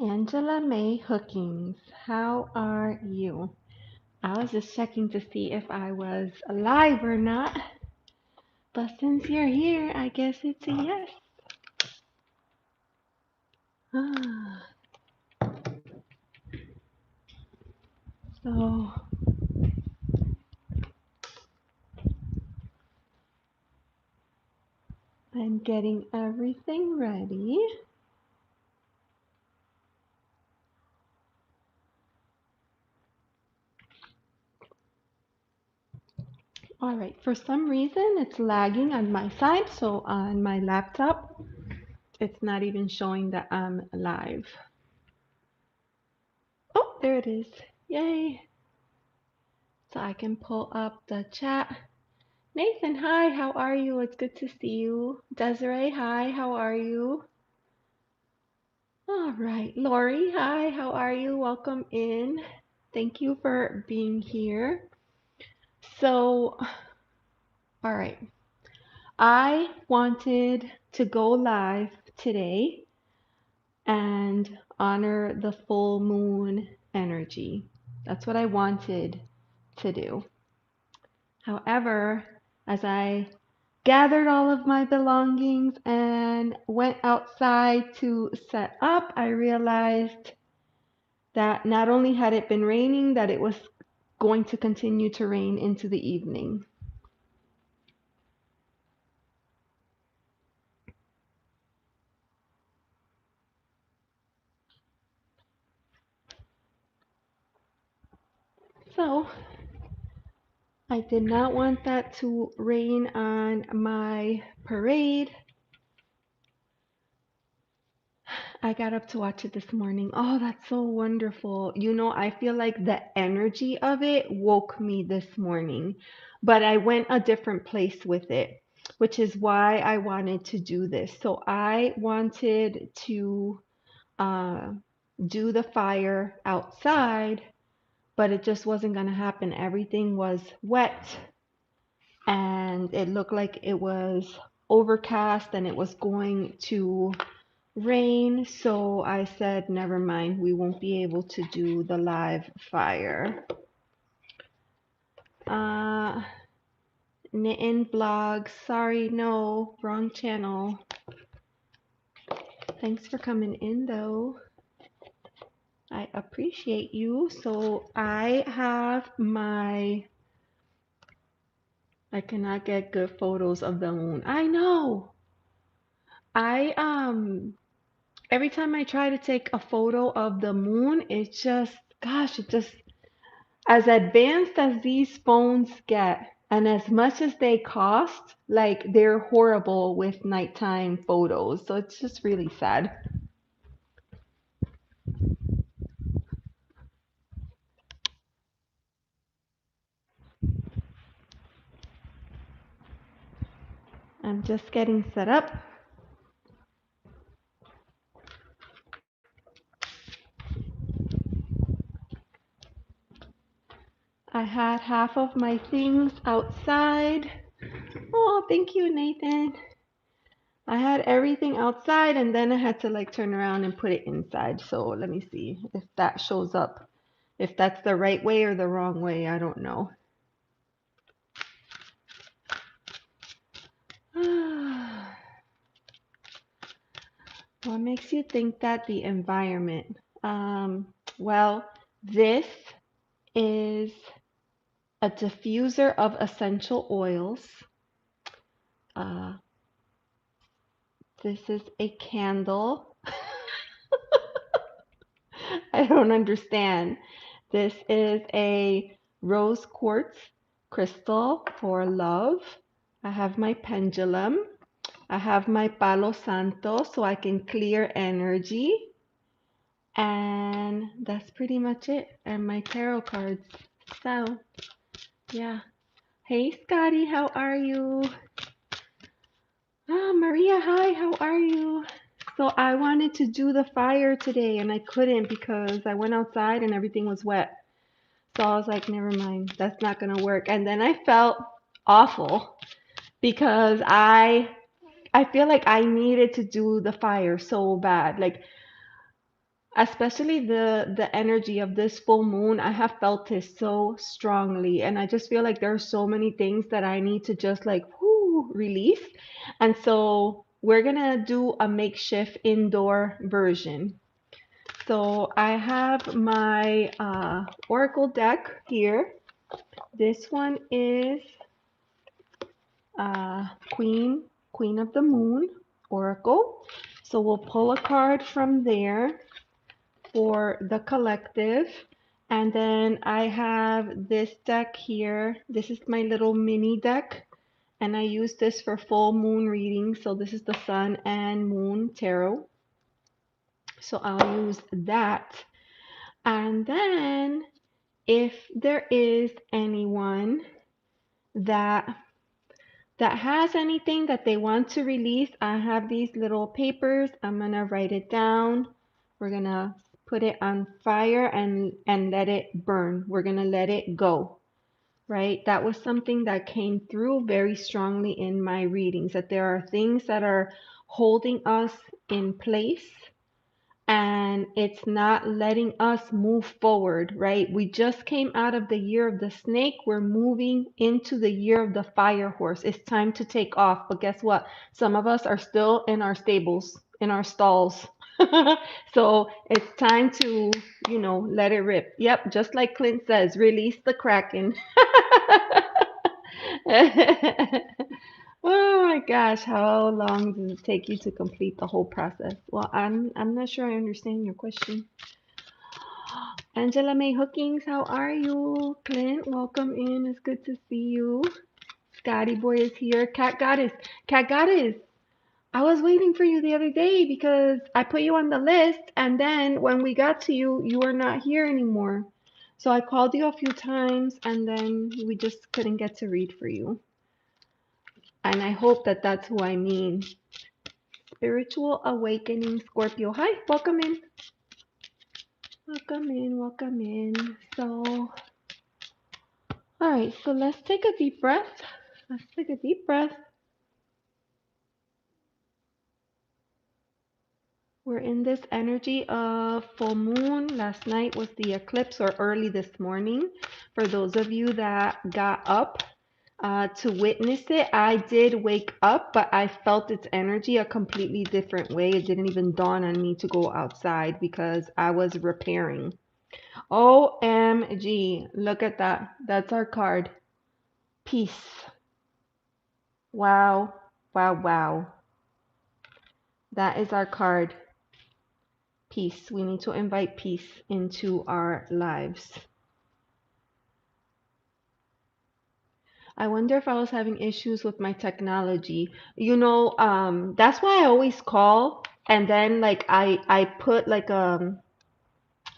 Angela May Hookings, how are you? I was just checking to see if I was alive or not, but since you're here, I guess it's a yes. So, I'm getting everything ready. All right, for some reason it's lagging on my side, so on my laptop, it's not even showing that I'm live. Oh, there it is. Yay. So I can pull up the chat. Nathan, hi, how are you? It's good to see you. Desiree, hi, how are you? All right. Lori, hi, how are you? Welcome in. Thank you for being here. So, all right. I wanted to go live today and honor the full moon energy. That's what I wanted to do. However, as I gathered all of my belongings and went outside to set up, I realized that not only had it been raining, that it was going to continue to rain into the evening. So I did not want that to rain on my parade. I got up to watch it this morning. Oh, that's so wonderful. You know, I feel like the energy of it woke me this morning, but I went a different place with it, which is why I wanted to do this. So I wanted to uh, do the fire outside, but it just wasn't going to happen. Everything was wet and it looked like it was overcast and it was going to rain, so I said, never mind, we won't be able to do the live fire. Knitting blog, sorry, no, wrong channel. Thanks for coming in though. I appreciate you. So I have I cannot get good photos of the moon. I know. I every time I try to take a photo of the moon, it just, gosh, it just, as advanced as these phones get, and as much as they cost, like they're horrible with nighttime photos. So it's just really sad. I'm just getting set up. I had half of my things outside. Oh, thank you, Nathan. I had everything outside and then I had to like turn around and put it inside. So let me see if that shows up. If that's the right way or the wrong way, I don't know. What makes you think that the environment? Well, this is a diffuser of essential oils. Uh, this is a candle. I don't understand. This is a rose quartz crystal for love. I have my pendulum. I have my palo santo so I can clear energy. And that's pretty much it. And my tarot cards. So, yeah. Hey, Scotty, how are you? Ah, Maria, hi, how are you? So I wanted to do the fire today and I couldn't because I went outside and everything was wet. So I was like, never mind, that's not gonna work. And then I felt awful because I feel like I needed to do the fire so bad. Like especially the energy of this full moon. I have felt it so strongly, and I just feel like there are so many things that I need to just like whoo, release. And so we're gonna do a makeshift indoor version. So I have my oracle deck here. This one is uh, queen queen of the moon oracle. So we'll pull a card from there for the collective. And then I have this deck here. This is my little mini deck, and I use this for full moon readings. So this is the sun and moon tarot. So I'll use that. And then if there is anyone that has anything that they want to release, I have these little papers. I'm gonna write it down. We're gonna put it on fire and let it burn. We're gonna let it go, right? That was something that came through very strongly in my readings, that there are things that are holding us in place and it's not letting us move forward, right? We just came out of the year of the snake. We're moving into the year of the fire horse. It's time to take off. But guess what? Some of us are still in our stables, in our stalls. So it's time to, let it rip. Yep, just like Clint says, release the kraken. Oh my gosh, how long does it take you to complete the whole process? Well, I'm not sure I understand your question. Angela May Hookings, how are you? Clint, welcome in. It's good to see you. Scotty Boy is here. Cat Goddess. Cat Goddess. I was waiting for you the other day because I put you on the list, and then when we got to you, you were not here anymore. So I called you a few times, and then we just couldn't get to read for you. And I hope that that's who I mean. Spiritual Awakening Scorpio. Hi, welcome in. Welcome in, welcome in. So, all right, so let's take a deep breath. Let's take a deep breath. We're in this energy of full moon. Last night was the eclipse, or early this morning. For those of you that got up to witness it, I did wake up, but I felt its energy a completely different way. It didn't even dawn on me to go outside because I was repairing. OMG, look at that. That's our card. Peace. Wow, wow, wow. That is our card. Peace. We need to invite peace into our lives. I wonder if I was having issues with my technology. That's why I always call, and then like I put like I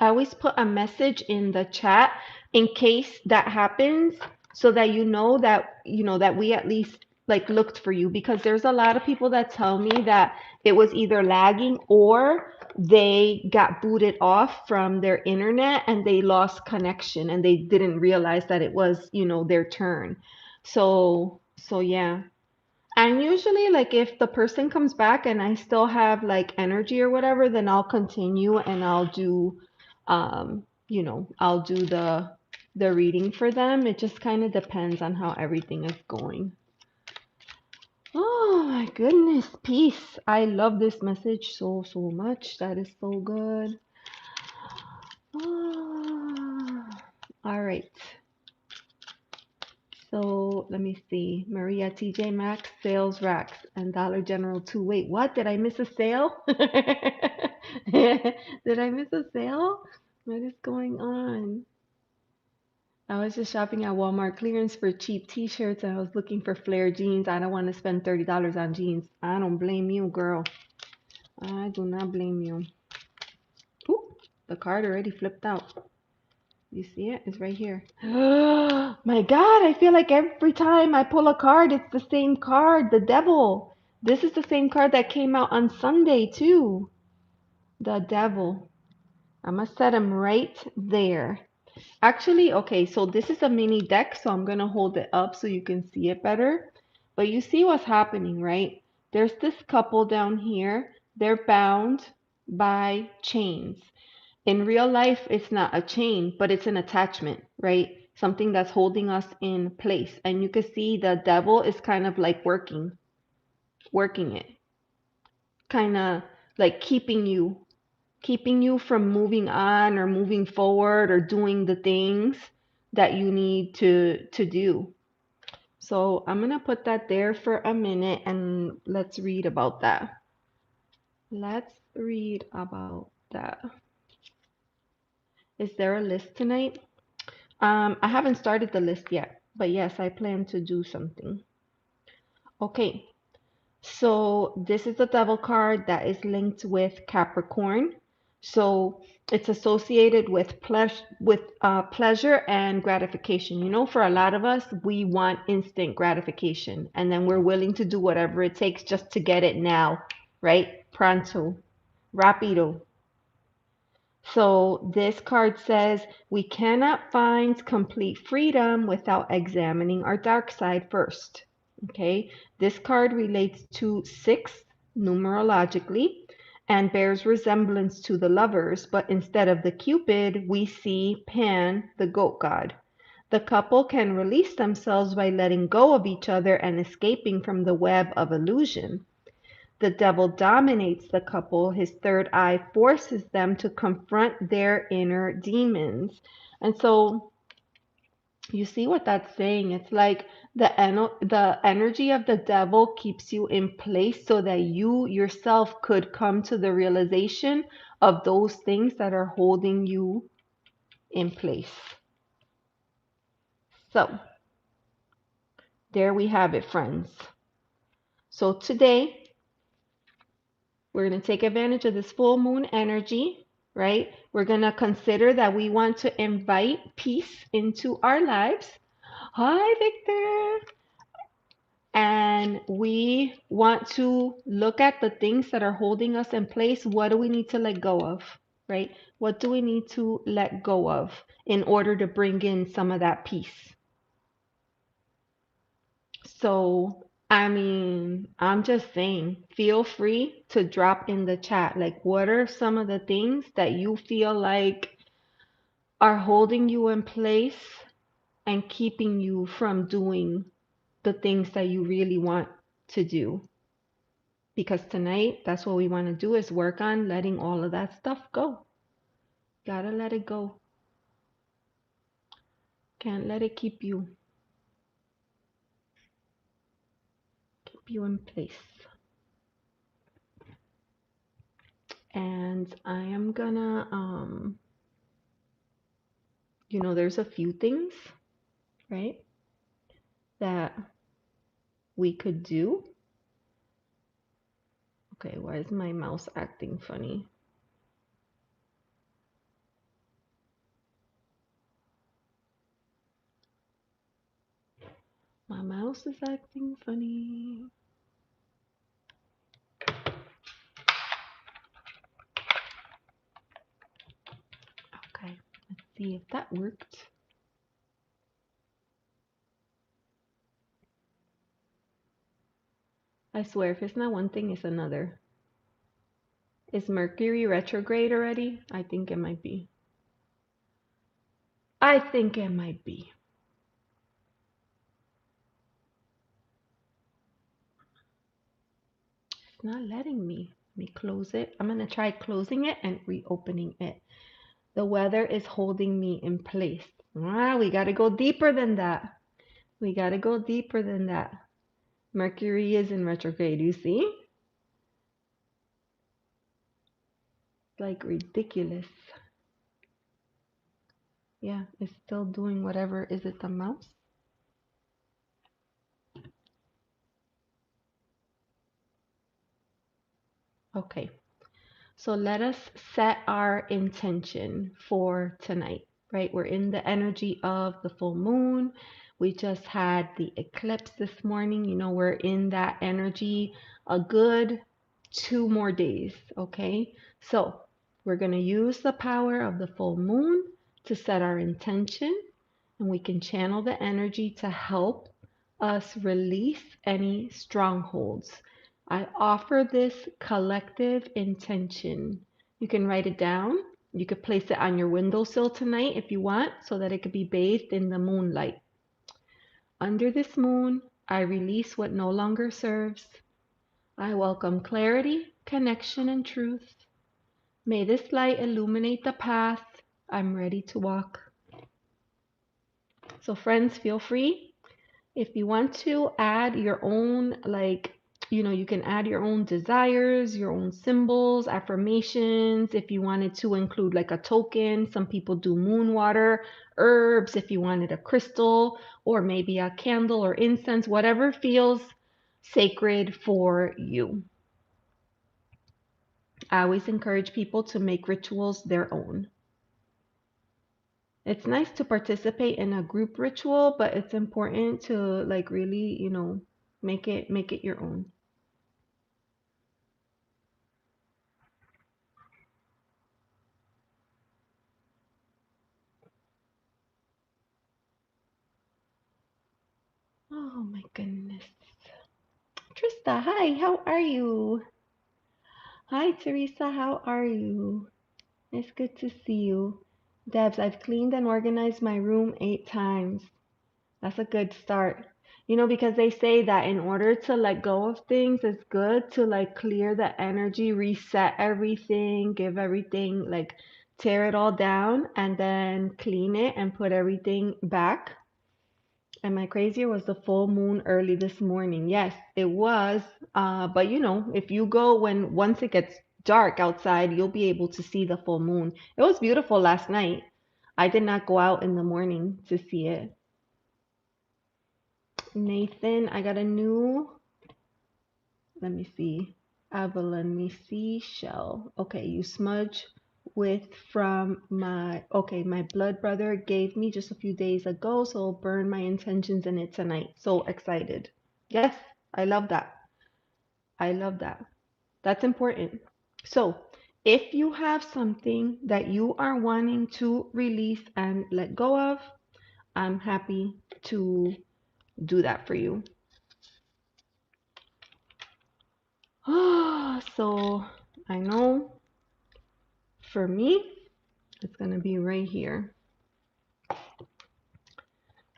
always put a message in the chat in case that happens, so that that we at least like looked for you, because there's a lot of people that tell me that it was either lagging or they got booted off from their internet and they lost connection and they didn't realize that it was, their turn. So yeah. And usually, like, if the person comes back and I still have like energy or whatever, then I'll continue and I'll do the reading for them. It just kind of depends on how everything is going. Oh my goodness, peace. I love this message so, so much. That is so good. Ah, all right. So let me see. Maria, TJ Maxx, sales racks, and Dollar General too. Wait, what? Did I miss a sale? Did I miss a sale? What is going on? I was just shopping at Walmart clearance for cheap t-shirts and I was looking for flare jeans. I don't want to spend $30 on jeans. I don't blame you, girl. I do not blame you. Ooh, the card already flipped out. You see it? It's right here. My God, I feel like every time I pull a card, it's the same card, the devil. This is the same card that came out on Sunday, too. The devil. I'm going to set him right there. Actually, okay, so this is a mini deck, so I'm going to hold it up so you can see it better. But you see what's happening, right? There's this couple down here. They're bound by chains. In real life, it's not a chain, but it's an attachment, right? Something that's holding us in place. And you can see the devil is kind of like working it, kind of like keeping you from moving on or moving forward or doing the things that you need to do. So I'm going to put that there for a minute and let's read about that. Let's read about that. Is there a list tonight? I haven't started the list yet, but yes, I plan to do something. Okay, so this is the devil card that is linked with Capricorn. So it's associated with pleasure and gratification. You know, for a lot of us, we want instant gratification, and then we're willing to do whatever it takes just to get it now, right? Pronto, rapido. So this card says we cannot find complete freedom without examining our dark side first. Okay, this card relates to 6 numerologically and bears resemblance to the lovers, but instead of the Cupid, we see Pan, the goat god. The couple can release themselves by letting go of each other and escaping from the web of illusion. The devil dominates the couple. His third eye forces them to confront their inner demons. And so you see what that's saying? It's like the energy of the devil keeps you in place so that you yourself could come to the realization of those things that are holding you in place. So there we have it, friends. So today we're going to take advantage of this full moon energy, right? We're going to consider that we want to invite peace into our lives. Hi, Victor. And we want to look at the things that are holding us in place. What do we need to let go of, right? What do we need to let go of in order to bring in some of that peace? So, I mean, I'm just saying, feel free to drop in the chat. Like, what are some of the things that you feel like are holding you in place and keeping you from doing the things that you really want to do? Because tonight, that's what we want to do is work on letting all of that stuff go. Gotta let it go. Can't let it keep you in place. And I am gonna there's a few things, right, that we could do. Okay, why is my mouse acting funny? My mouse is acting funny. Okay, let's see if that worked. I swear, if it's not one thing, it's another. Is Mercury retrograde already? I think it might be. I think it might be. It's not letting me. Let me close it. I'm going to try closing it and reopening it. The weather is holding me in place. We got to go deeper than that. We got to go deeper than that. Mercury is in retrograde, you see? Like ridiculous. Yeah, it's still doing whatever. Is it the mouse? Okay. So let us set our intention for tonight, right? We're in the energy of the full moon. We just had the eclipse this morning. We're in that energy a good 2 more days, okay? So we're going to use the power of the full moon to set our intention, and we can channel the energy to help us release any strongholds. I offer this collective intention. You can write it down. You could place it on your windowsill tonight if you want, so that it could be bathed in the moonlight. Under this moon, I release what no longer serves. I welcome clarity, connection, and truth. May this light illuminate the path I'm ready to walk. So, friends, feel free. If you want to add your own, you can add your own desires, your own symbols, affirmations. If you wanted to include like a token, some people do moon water, herbs, if you wanted a crystal, or maybe a candle or incense, whatever feels sacred for you. I always encourage people to make rituals their own. It's nice to participate in a group ritual, but it's important to like really, make it your own. Oh my goodness. Trista, hi, how are you? Hi, Teresa, how are you? It's good to see you. Debs, I've cleaned and organized my room 8 times. That's a good start. Because they say that in order to let go of things, it's good to like clear the energy, reset everything, give everything, like tear it all down, and then clean it and put everything back. And my crazier was the full moon early this morning. Yes, it was. But if you go once it gets dark outside, you'll be able to see the full moon. It was beautiful last night. I did not go out in the morning to see it. Nathan, I got a new, let me see, Avalon seashell. Okay, you smudge with from my blood brother gave me just a few days ago, so I'll burn my intentions in it tonight. So excited. Yes, I love that. I love that. That's important. So, if you have something that you are wanting to release and let go of, I'm happy to do that for you. So I know for me, it's going to be right here.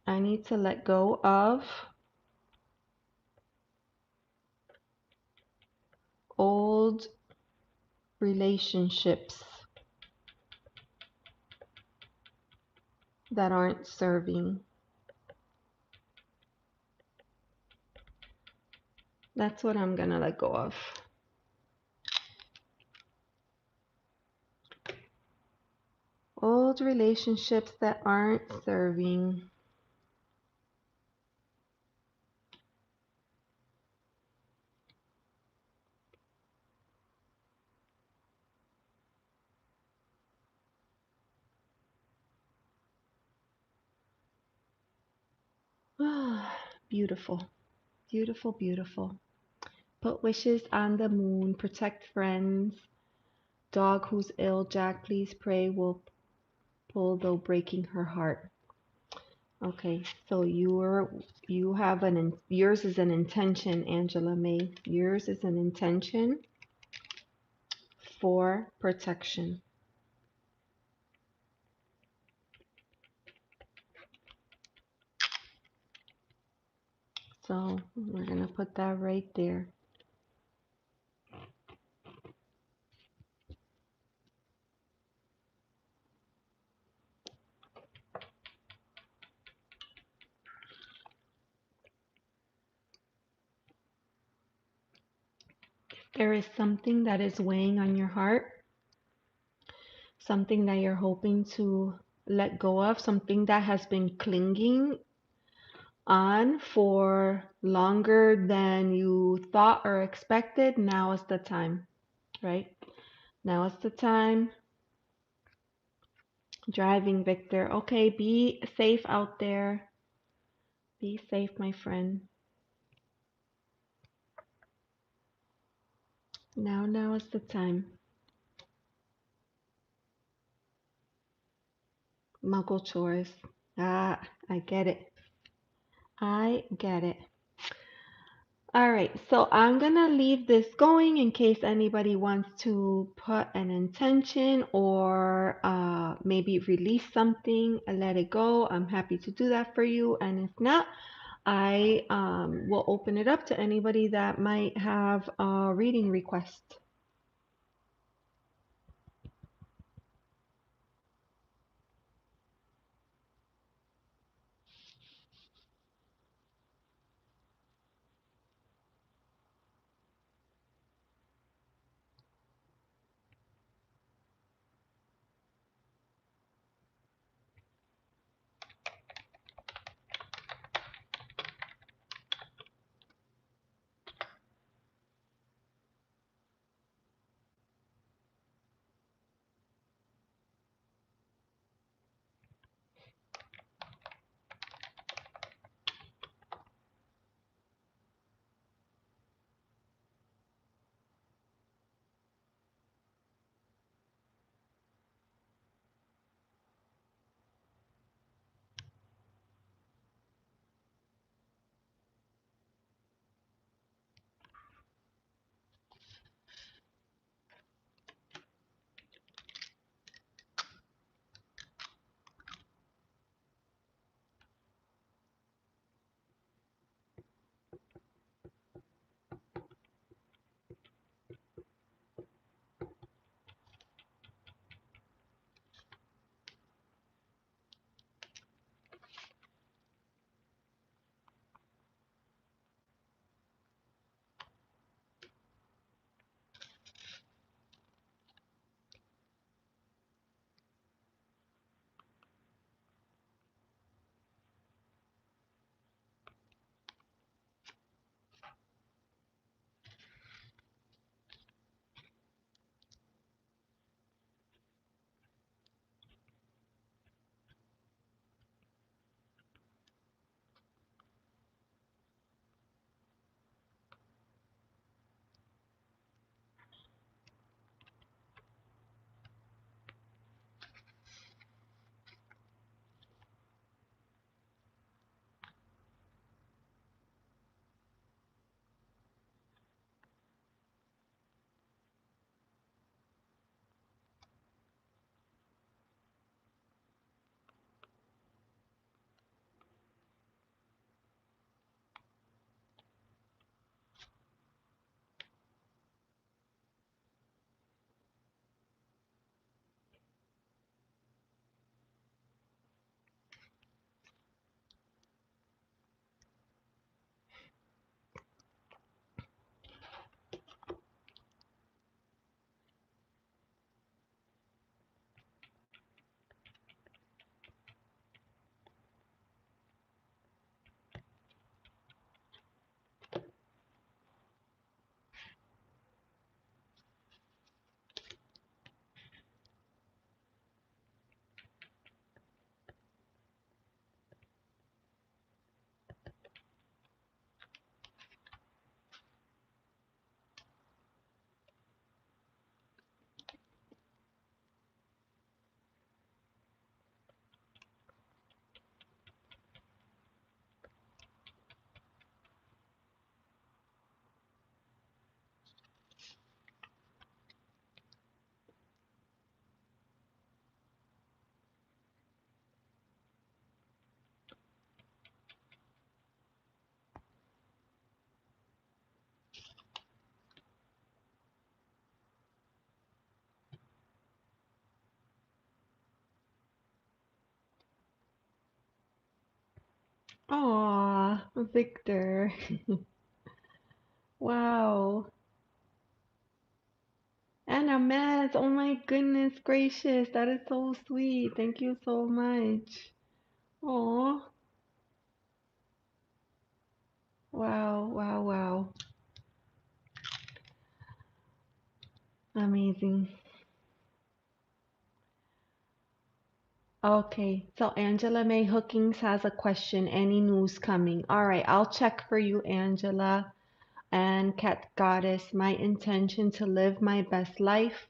I need to let go of old relationships that aren't serving. That's what I'm going to let go of. Old relationships that aren't serving. Beautiful, beautiful, beautiful. Put wishes on the moon, protect friends. Dog who's ill, Jack, please pray, will pull though breaking her heart. Okay, so you have yours is an intention, Angela May. Yours is an intention for protection. So we're gonna put that right there. There is something that is weighing on your heart, something that you're hoping to let go of, something that has been clinging on for longer than you thought or expected. Now is the time, right? Now is the time. Driving, Victor. Okay, be safe out there. Be safe, my friend. Now is the time. Muggle chores. Ah, I get it. I get it. All right, so I'm gonna leave this going in case anybody wants to put an intention or maybe release something and let it go. I'm happy to do that for you. And if not, I will open it up to anybody that might have a reading request. Aw, Victor. Wow. Anna Maz, oh my goodness gracious, that is so sweet. Thank you so much. Oh, wow, wow, wow. Amazing. Okay, so Angela May Hookings has a question. Any news coming? All right, I'll check for you, Angela. And Cat Goddess, my intention to live my best life,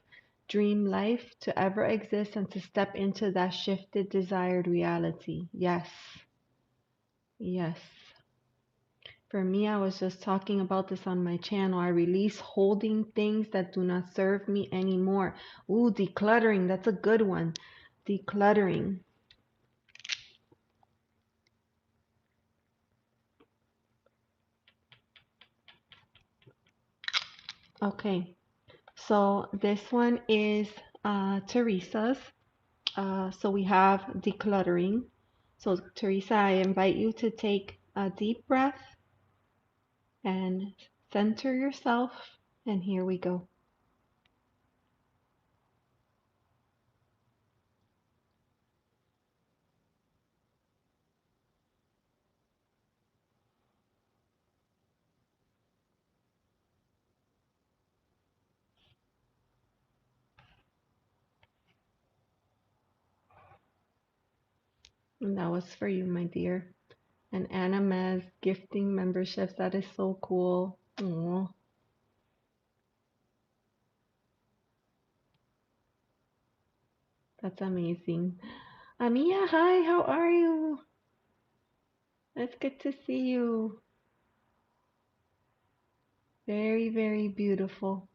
dream life, to ever exist and to step into that shifted desired reality. Yes, yes. For me, I was just talking about this on my channel. I release holding things that do not serve me anymore. Ooh, decluttering. That's a good one. Decluttering. Okay. So this one is Teresa's. So we have decluttering. So Teresa, I invite you to take a deep breath and center yourself. And here we go. And that was for you, my dear. And Anna Mez gifting memberships. That is so cool. Aw, that's amazing. Amia, hi, how are you? It's good to see you. Very, very beautiful.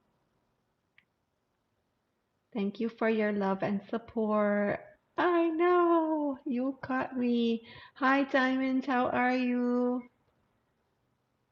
Thank you for your love and support. I know you caught me. Hi, Diamond, how are you?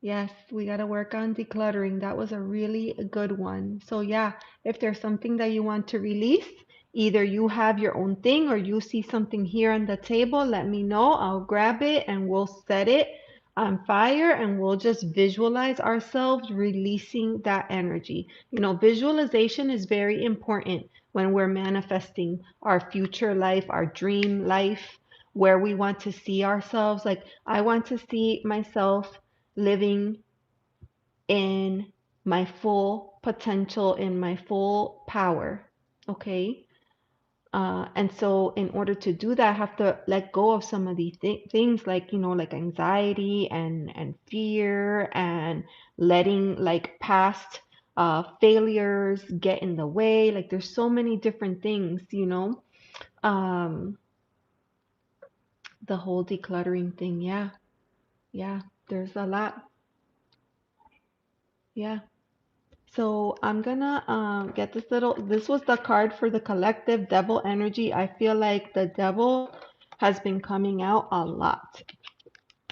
Yes, we got to work on decluttering. That was a really good one. So, yeah, if there's something that you want to release, either you have your own thing or you see something here on the table, let me know. I'll grab it and we'll set it on fire and we'll just visualize ourselves releasing that energy. You know, visualization is very important when we're manifesting our future life, our dream life, where we want to see ourselves. Like, I want to see myself living in my full potential, in my full power. Okay. And so, in order to do that, I have to let go of some of these things, like, you know, like anxiety and fear, and letting like past failures get in the way. Like, there's so many different things, you know. Um, the whole decluttering thing. Yeah. Yeah. There's a lot. Yeah. So I'm gonna get this little, this was the card for the collective devil energy. I feel like the devil has been coming out a lot.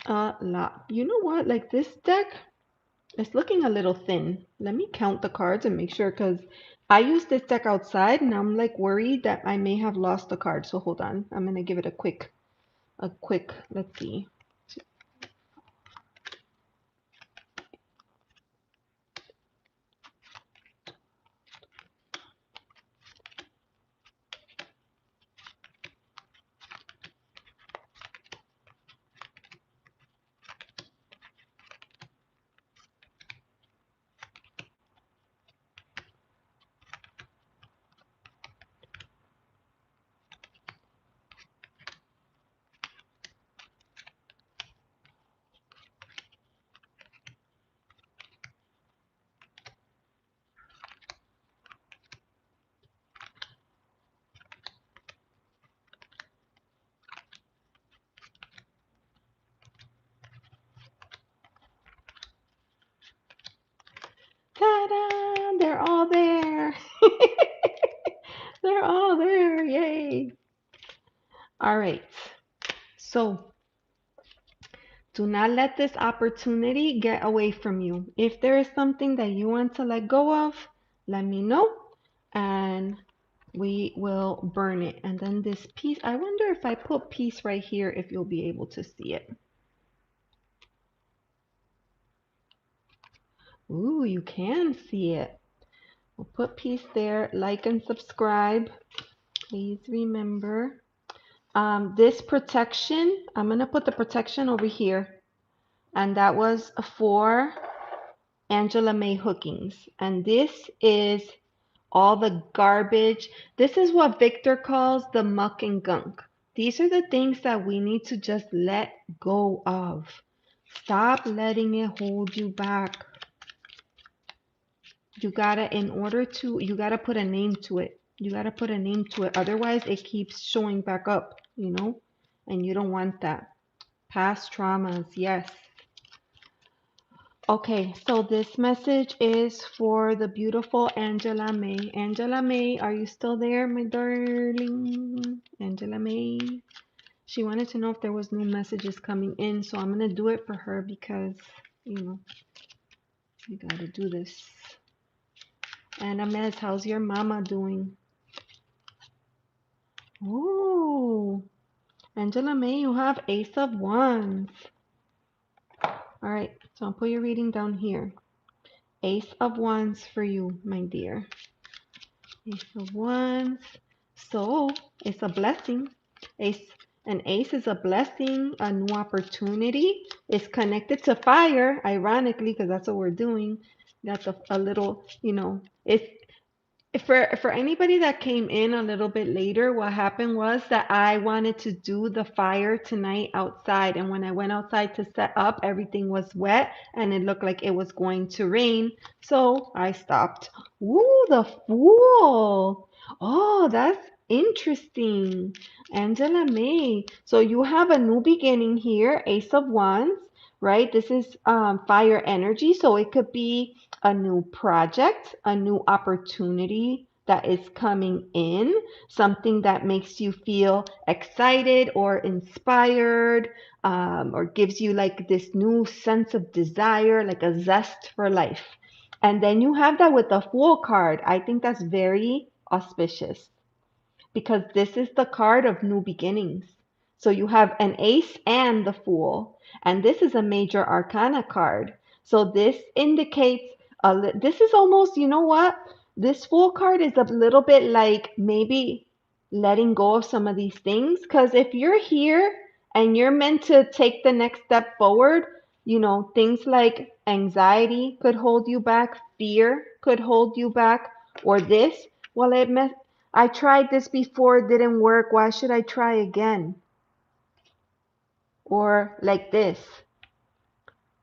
A lot. You know what? Like this deck is looking a little thin. Let me count the cards and make sure, because I used this deck outside and I'm like worried that I may have lost the card. So hold on. I'm gonna give it a quick, let's see. Ta-da! They're all there. They're all there. Yay. All right. So do not let this opportunity get away from you. If there is something that you want to let go of, let me know and we will burn it. And then this piece, I wonder if I put peace right here, if you'll be able to see it. Ooh, you can see it. We'll put peace there. Like and subscribe. Please remember. This protection, I'm going to put the protection over here. And that was for Angela May Hookings. And this is all the garbage. This is what Victor calls the muck and gunk. These are the things that we need to just let go of. Stop letting it hold you back. You gotta, in order to, you gotta put a name to it. You gotta put a name to it. Otherwise, it keeps showing back up, you know? And you don't want that. Past traumas, yes. Okay, so this message is for the beautiful Angela May. Angela May, are you still there, my darling? Angela May. She wanted to know if there was new messages coming in, so I'm gonna do it for her because, you know, you gotta do this. Anna Mez, how's your mama doing? Oh, Angela May, you have Ace of Wands. All right, so I'll put your reading down here. Ace of Wands for you, my dear. Ace of Wands. So it's a blessing. Ace, an ace is a blessing, a new opportunity. It's connected to fire, ironically, because that's what we're doing. That's a little, you know, it's for anybody that came in a little bit later, what happened was that I wanted to do the fire tonight outside, and when I went outside to set up, everything was wet and it looked like it was going to rain, so I stopped. Ooh, the Fool. Oh, that's interesting. Angela May. So you have a new beginning here, Ace of Wands, right? This is fire energy, so it could be a new project, a new opportunity that is coming in, something that makes you feel excited or inspired, or gives you like this new sense of desire, like a zest for life. And then you have that with the Fool card. I think that's very auspicious because this is the card of new beginnings. So you have an ace and the fool, and this is a major arcana card. So this indicates this is almost, you know what? This fool card is a little bit like maybe letting go of some of these things because if you're here and you're meant to take the next step forward, you know, things like anxiety could hold you back, fear could hold you back, or this, well, I tried this before, it didn't work. Why should I try again? Or like this.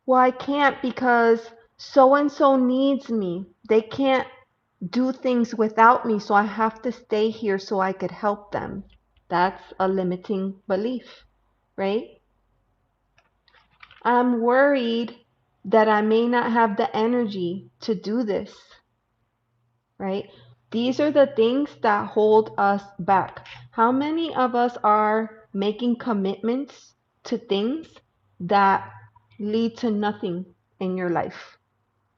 Well, I can't because so and so needs me. They can't do things without me, so I have to stay here so I could help them. That's a limiting belief, right? I'm worried that I may not have the energy to do this, right? These are the things that hold us back. How many of us are making commitments to things that lead to nothing in your life?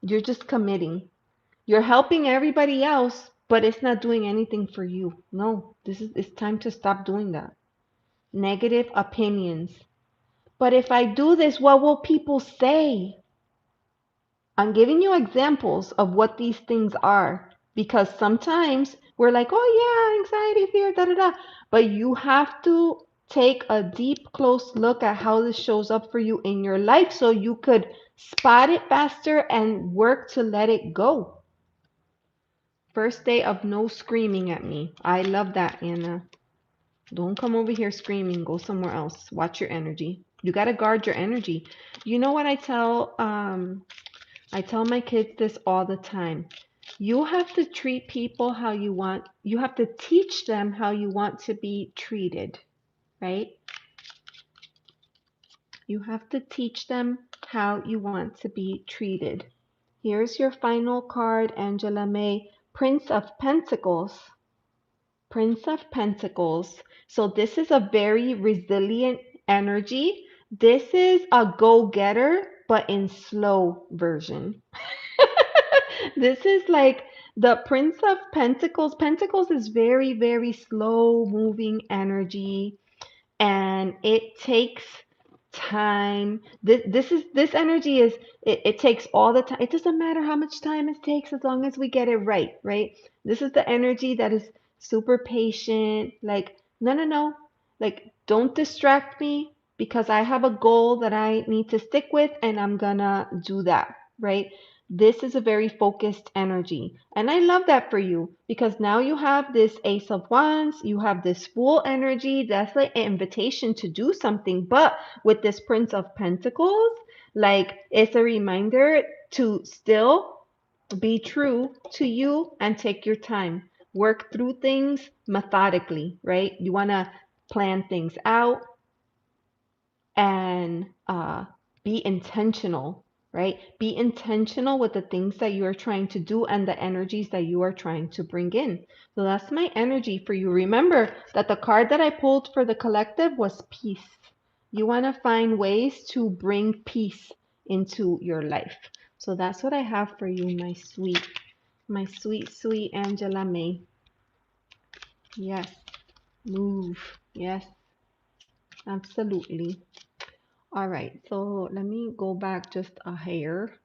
You're just committing. You're helping everybody else, but it's not doing anything for you. No, it's time to stop doing that. Negative opinions. But if I do this, what will people say? I'm giving you examples of what these things are because sometimes we're like, oh yeah, anxiety, fear, da da da. But you have to take a deep, close look at how this shows up for you in your life so you could spot it faster and work to let it go. First day of no screaming at me. I love that, Anna. Don't come over here screaming. Go somewhere else. Watch your energy. You got to guard your energy. You know what I tell my kids this all the time. You have to treat people how you want, you have to teach them how you want to be treated, right? You have to teach them how you want to be treated. Here's your final card, Angela May. Prince of Pentacles. Prince of Pentacles. So this is a very resilient energy. This is a go-getter, but in slow version. This is like the Prince of Pentacles. Pentacles is very, very slow moving energy and it takes time. This energy is it takes all the time. It doesn't matter how much time it takes as long as we get it right, right? This is the energy that is super patient. Like, no, no, no. Like, don't distract me because I have a goal that I need to stick with and I'm gonna do that, right? This is a very focused energy. And I love that for you because now you have this Ace of Wands, you have this Fool energy. That's like an invitation to do something. But with this Prince of Pentacles, like it's a reminder to still be true to you and take your time. Work through things methodically, right? You want to plan things out and be intentional right? Be intentional with the things that you are trying to do and the energies that you are trying to bring in. So that's my energy for you. Remember that the card that I pulled for the collective was peace. You want to find ways to bring peace into your life. So that's what I have for you, my sweet, sweet Angela May. Yes, move. Yes, absolutely. All right, so let me go back just a hair.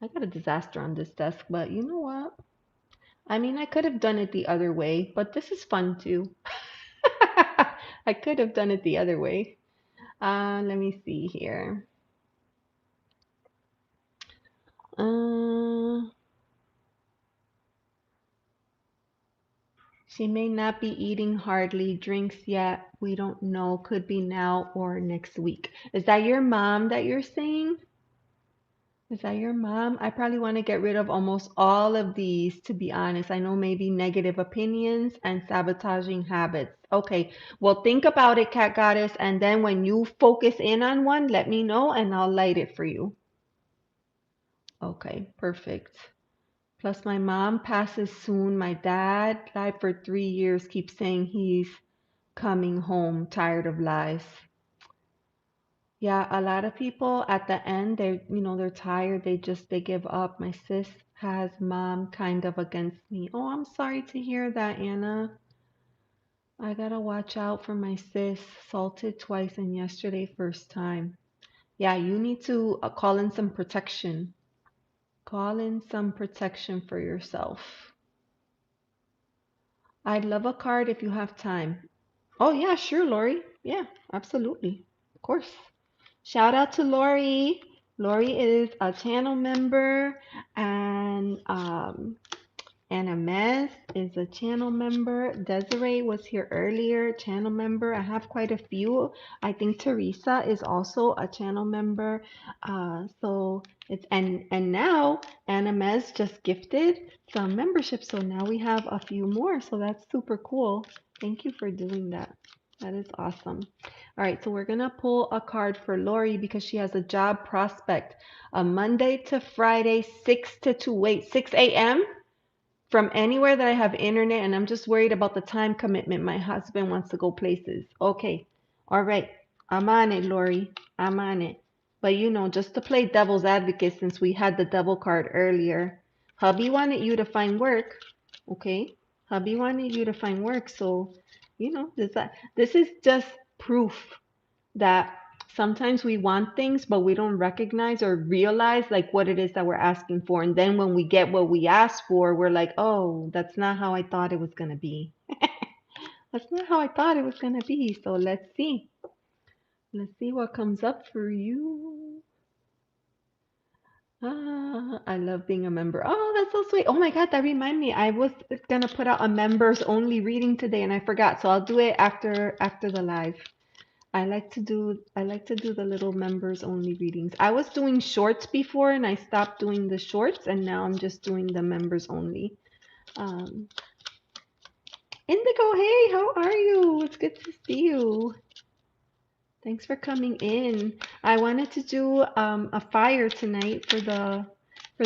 I got a disaster on this desk, but you know what? I mean, I could have done it the other way, but this is fun too. I could have done it the other way. Let me see here. Uh, she may not be eating hardly drinks yet. We don't know. Could be now or next week. Is that your mom that you're saying? Is that your mom? I probably want to get rid of almost all of these, to be honest. I know maybe negative opinions and sabotaging habits. Okay, well, think about it, Cat Goddess, and then when you focus in on one, let me know and I'll light it for you. Okay, perfect. Plus, my mom passes soon. My dad died for 3 years, keeps saying he's coming home, tired of lies. Yeah, a lot of people at the end, they're tired. They give up. My sis has mom kind of against me. Oh, I'm sorry to hear that, Anna. I gotta watch out for my sis. Salted twice and yesterday first time. Yeah, you need to call in some protection. Call in some protection for yourself. I'd love a card if you have time. Oh yeah, sure, Lori. Yeah, absolutely. Of course. Shout out to Lori. Lori is a channel member, and Anna Mez is a channel member. Desiree was here earlier, channel member. I have quite a few. I think Teresa is also a channel member. So it's and now Anna Mez just gifted some membership. So now we have a few more. So that's super cool. Thank you for doing that. That is awesome. All right, so we're gonna pull a card for Lori because she has a job prospect. A Monday to Friday, 6 to 2, wait, 6 a.m. from anywhere that I have internet, and I'm just worried about the time commitment. My husband wants to go places. Okay. All right. I'm on it, Lori. I'm on it. But just to play devil's advocate, since we had the devil card earlier, hubby wanted you to find work. Okay. Hubby wanted you to find work. So, this is just proof that sometimes we want things, but we don't recognize or realize like what it is that we're asking for. And then when we get what we asked for, we're like, oh, that's not how I thought it was going to be. That's not how I thought it was going to be. So let's see. Let's see what comes up for you. I love being a member. Oh, that's so sweet. Oh my God, that reminded me. I was gonna put out a members only reading today and I forgot. So I'll do it after the live. I like to do the little members only readings. I was doing shorts before and I stopped doing the shorts and now I'm just doing the members only. Um, Indigo, hey, how are you? It's good to see you. Thanks for coming in. I wanted to do a fire tonight for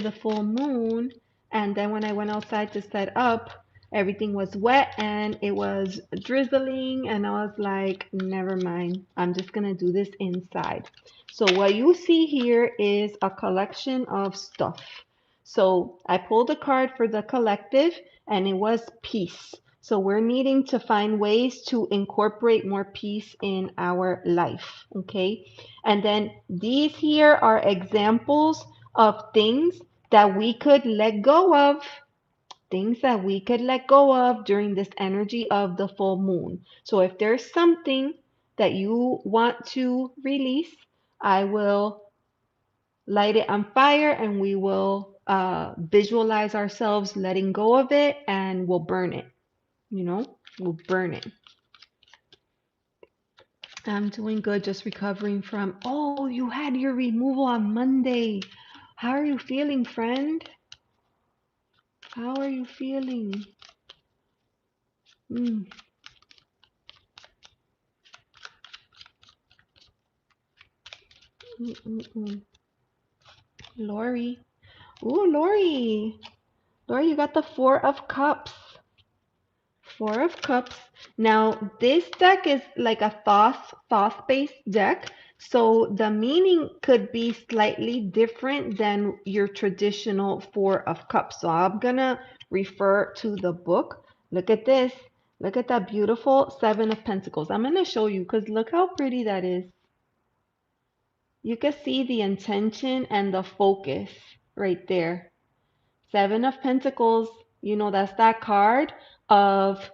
the full moon, and then when I went outside to set up, everything was wet and it was drizzling, and I was like, never mind. I'm just gonna do this inside. So what you see here is a collection of stuff. So I pulled a card for the collective, and it was peace. So we're needing to find ways to incorporate more peace in our life, okay? And then these here are examples of things that we could let go of, things that we could let go of during this energy of the full moon. So if there's something that you want to release, I will light it on fire and we will visualize ourselves letting go of it and we'll burn it. We'll burn it. I'm doing good, just recovering from. Oh, you had your removal on Monday. How are you feeling, friend? How are you feeling? Mm, mm, mm, mm. Lori. Ooh, Lori. Lori, you got the Four of Cups. Four of Cups. Now, this deck is like a Thoth-based deck. So the meaning could be slightly different than your traditional Four of Cups. So I'm gonna refer to the book. Look at this. Look at that beautiful Seven of Pentacles. I'm gonna show you because look how pretty that is. You can see the intention and the focus right there. Seven of Pentacles, you know, that's that card of,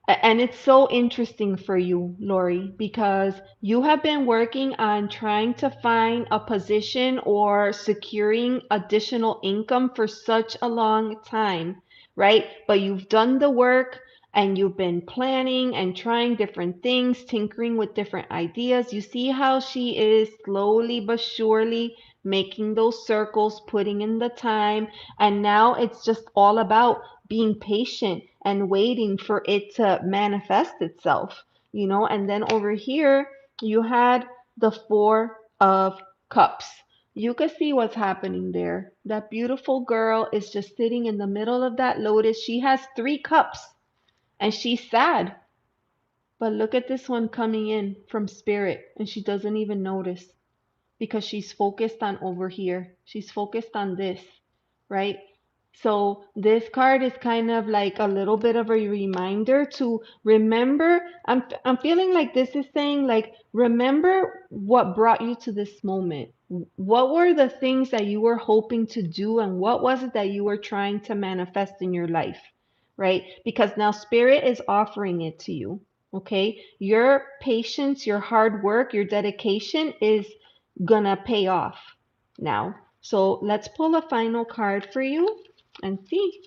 and it's so interesting for you, Lori, because you have been working on trying to find a position or securing additional income for such a long time, right? But you've done the work and you've been planning and trying different things, tinkering with different ideas. You see how she is slowly but surely making those circles, putting in the time, and now it's just all about being patient and waiting for it to manifest itself, you know. And then over here, you had the Four of Cups. You can see what's happening there. That beautiful girl is just sitting in the middle of that lotus. She has three cups and she's sad. But look at this one coming in from spirit and she doesn't even notice because she's focused on over here. She's focused on this, right? So this card is kind of like a little bit of a reminder to remember. I'm feeling like this is saying like remember what brought you to this moment. What were the things that you were hoping to do and what was it that you were trying to manifest in your life, right? Because now spirit is offering it to you. Okay? Your patience, your hard work, your dedication is gonna pay off now. So let's pull a final card for you and see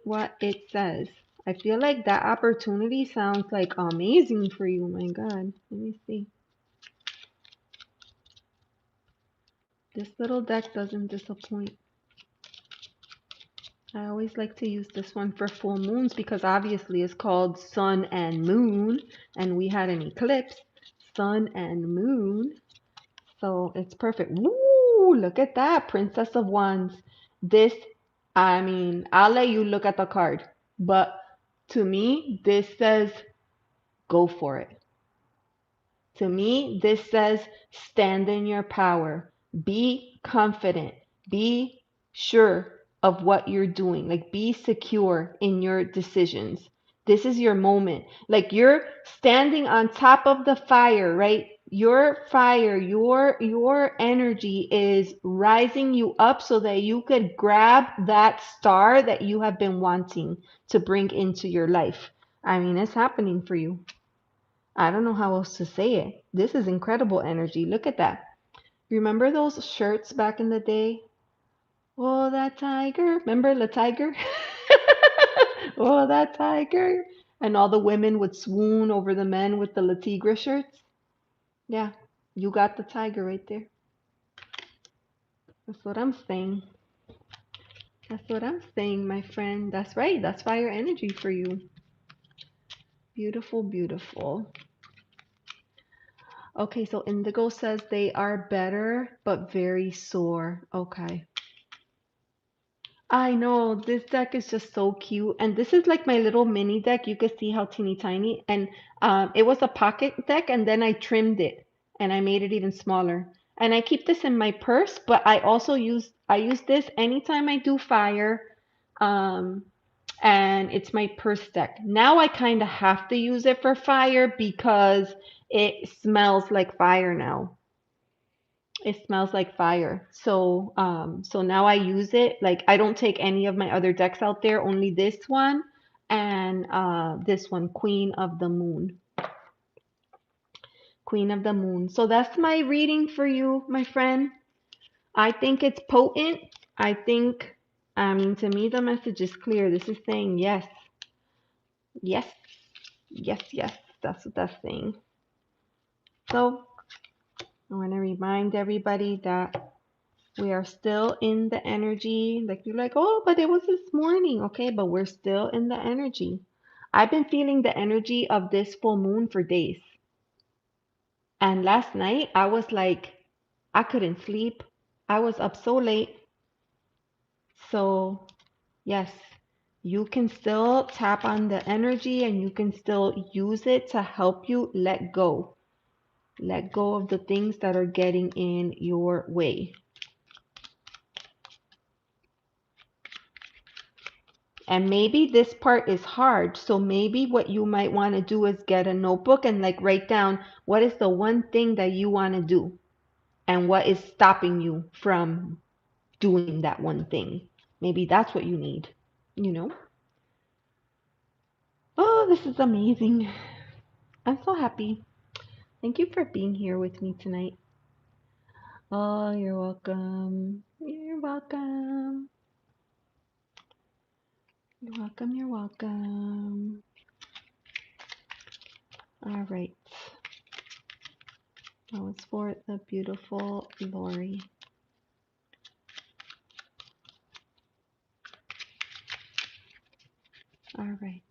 what it says. I feel like that opportunity sounds like amazing for you. My God, let me see. This little deck doesn't disappoint. I always like to use this one for full moons because obviously it's called Sun and Moon, and we had an eclipse, Sun and Moon. So it's perfect. Woo! Look at that, Princess of Wands. This, I mean, I'll let you look at the card, but to me, this says go for it. To me, this says stand in your power. Be confident. Be sure of what you're doing. Like be secure in your decisions. This is your moment. Like you're standing on top of the fire, right? Your fire, your energy is rising you up so that you could grab that star that you have been wanting to bring into your life. I mean, it's happening for you. I don't know how else to say it. This is incredible energy. Look at that. Remember those shirts back in the day? Oh, that tiger. Remember the tiger? Oh, that tiger. And all the women would swoon over the men with the La Tigre shirts. Yeah, you got the tiger right there. That's what I'm saying. That's what I'm saying, my friend. That's right. That's fire energy for you. Beautiful, beautiful. Okay, so Indigo says they are better, but very sore. Okay. I know this deck is just so cute, and this is like my little mini deck. You can see how teeny tiny, and it was a pocket deck, and then I trimmed it and I made it even smaller. And I keep this in my purse, but I use this anytime I do fire, um, and it's my purse deck. Now I kind of have to use it for fire because it smells like fire now. It smells like fire. So now I use it. Like I don't take any of my other decks out there, only this one and this one, Queen of the Moon. Queen of the Moon. So that's my reading for you, my friend. I think it's potent. I think, I mean, to me, the message is clear. This is saying yes, yes, yes, yes. That's what that's saying. So I want to remind everybody that we are still in the energy. Like you're like, oh, but it was this morning. Okay, but we're still in the energy. I've been feeling the energy of this full moon for days. And last night I was like, I couldn't sleep. I was up so late. So, yes, you can still tap on the energy and you can still use it to help you let go. Let go of the things that are getting in your way. And maybe this part is hard. So maybe what you might want to do is get a notebook and like write down what is the one thing that you want to do and what is stopping you from doing that one thing. Maybe that's what you need, you know? Oh, this is amazing. I'm so happy. Thank you for being here with me tonight. Oh, you're welcome. You're welcome. You're welcome. You're welcome. All right. That was for the beautiful Lori. All right.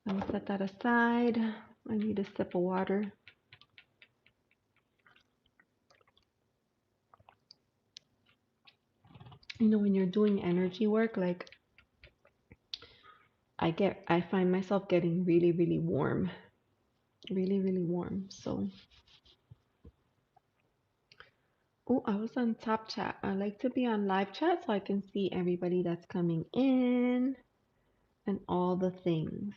I'm gonna set that aside. I need a sip of water. You know, when you're doing energy work, like I find myself getting really, really warm. Really, really warm. So, oh, I was on top chat. I like to be on live chat so I can see everybody that's coming in and all the things.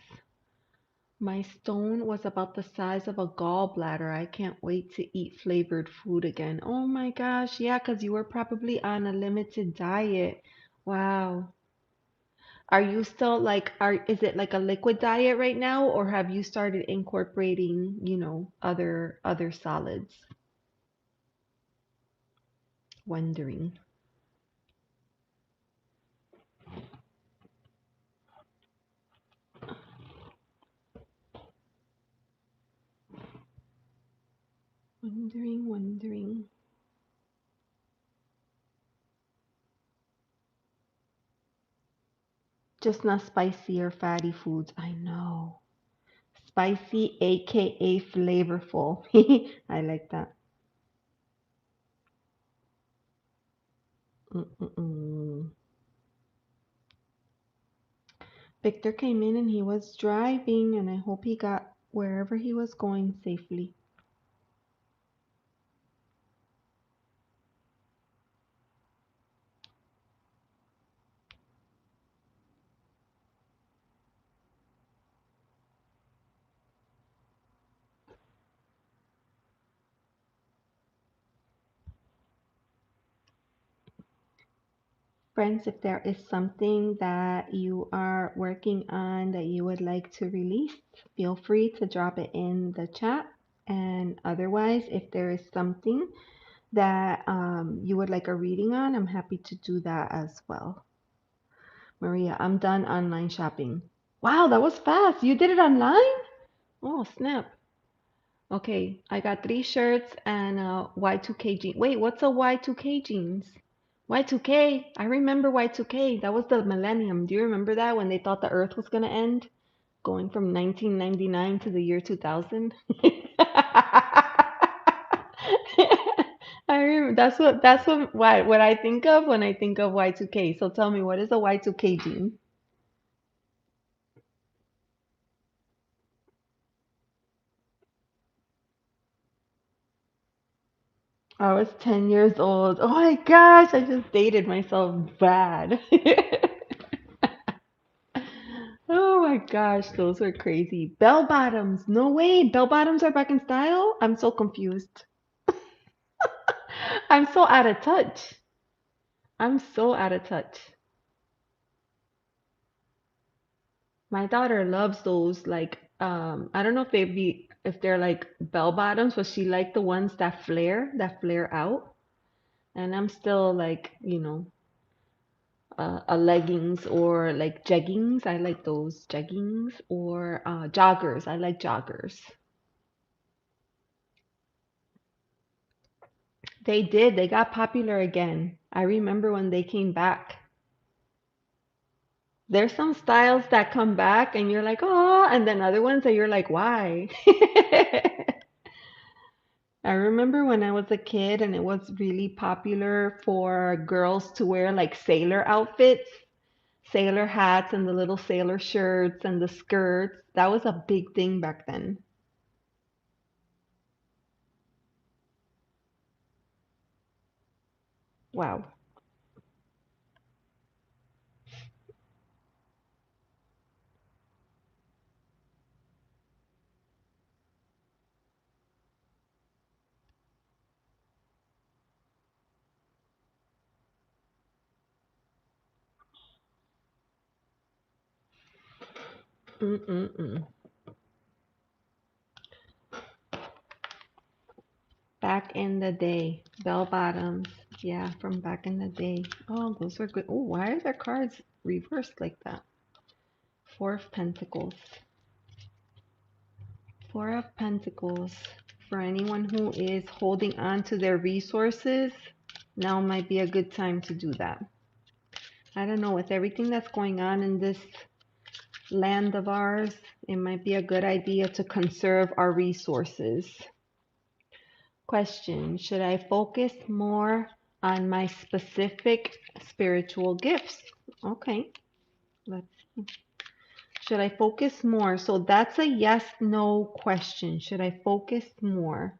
My stone was about the size of a gallbladder. I can't wait to eat flavored food again. Oh my gosh, yeah, because you were probably on a limited diet. Wow. Are you still like, is it like a liquid diet right now, or have you started incorporating, other solids? Wondering. Wondering. Just not spicy or fatty foods. I know. Spicy, aka flavorful. I like that. Mm-mm-mm. Victor came in and he was driving, and I hope he got wherever he was going safely. Friends, if there is something that you are working on that you would like to release, feel free to drop it in the chat. And otherwise, if there is something that you would like a reading on, I'm happy to do that as well. Maria, I'm done online shopping. Wow, that was fast. You did it online? Oh, snap. Okay, I got 3 shirts and a Y2K jean. Wait, what's a Y2K jeans? Y2K. I remember Y2K. That was the millennium. Do you remember that when they thought the earth was going to end? Going from 1999 to the year 2000? I remember that's what what I think of when I think of Y2K. So tell me, what is a Y2K jean? I was 10 years old. Oh my gosh, I just dated myself bad. Oh my gosh, those were crazy. Bell bottoms. No way. Bell bottoms are back in style? I'm so confused. I'm so out of touch. I'm so out of touch. My daughter loves those like I don't know if they're like bell bottoms, but she liked the ones that flare out. And I'm still like, a leggings or like jeggings. I like those jeggings or joggers. I like joggers. They did. They got popular again. I remember when they came back. There's some styles that come back and you're like, oh, and then other ones that you're like, why? I remember when I was a kid and it was really popular for girls to wear like sailor outfits, sailor hats and the little sailor shirts and the skirts. That was a big thing back then. Wow. Mm-mm-mm. Back in the day, bell bottoms. Yeah, from back in the day. Oh, those are good. Oh, why are their cards reversed like that? Four of Pentacles. Four of Pentacles. For anyone who is holding on to their resources, now might be a good time to do that. I don't know, with everything that's going on in this land of ours, it might be a good idea to conserve our resources. Question: should I focus more on my specific spiritual gifts? Okay, let's see. Should I focus more? So that's a yes, no question. Should I focus more?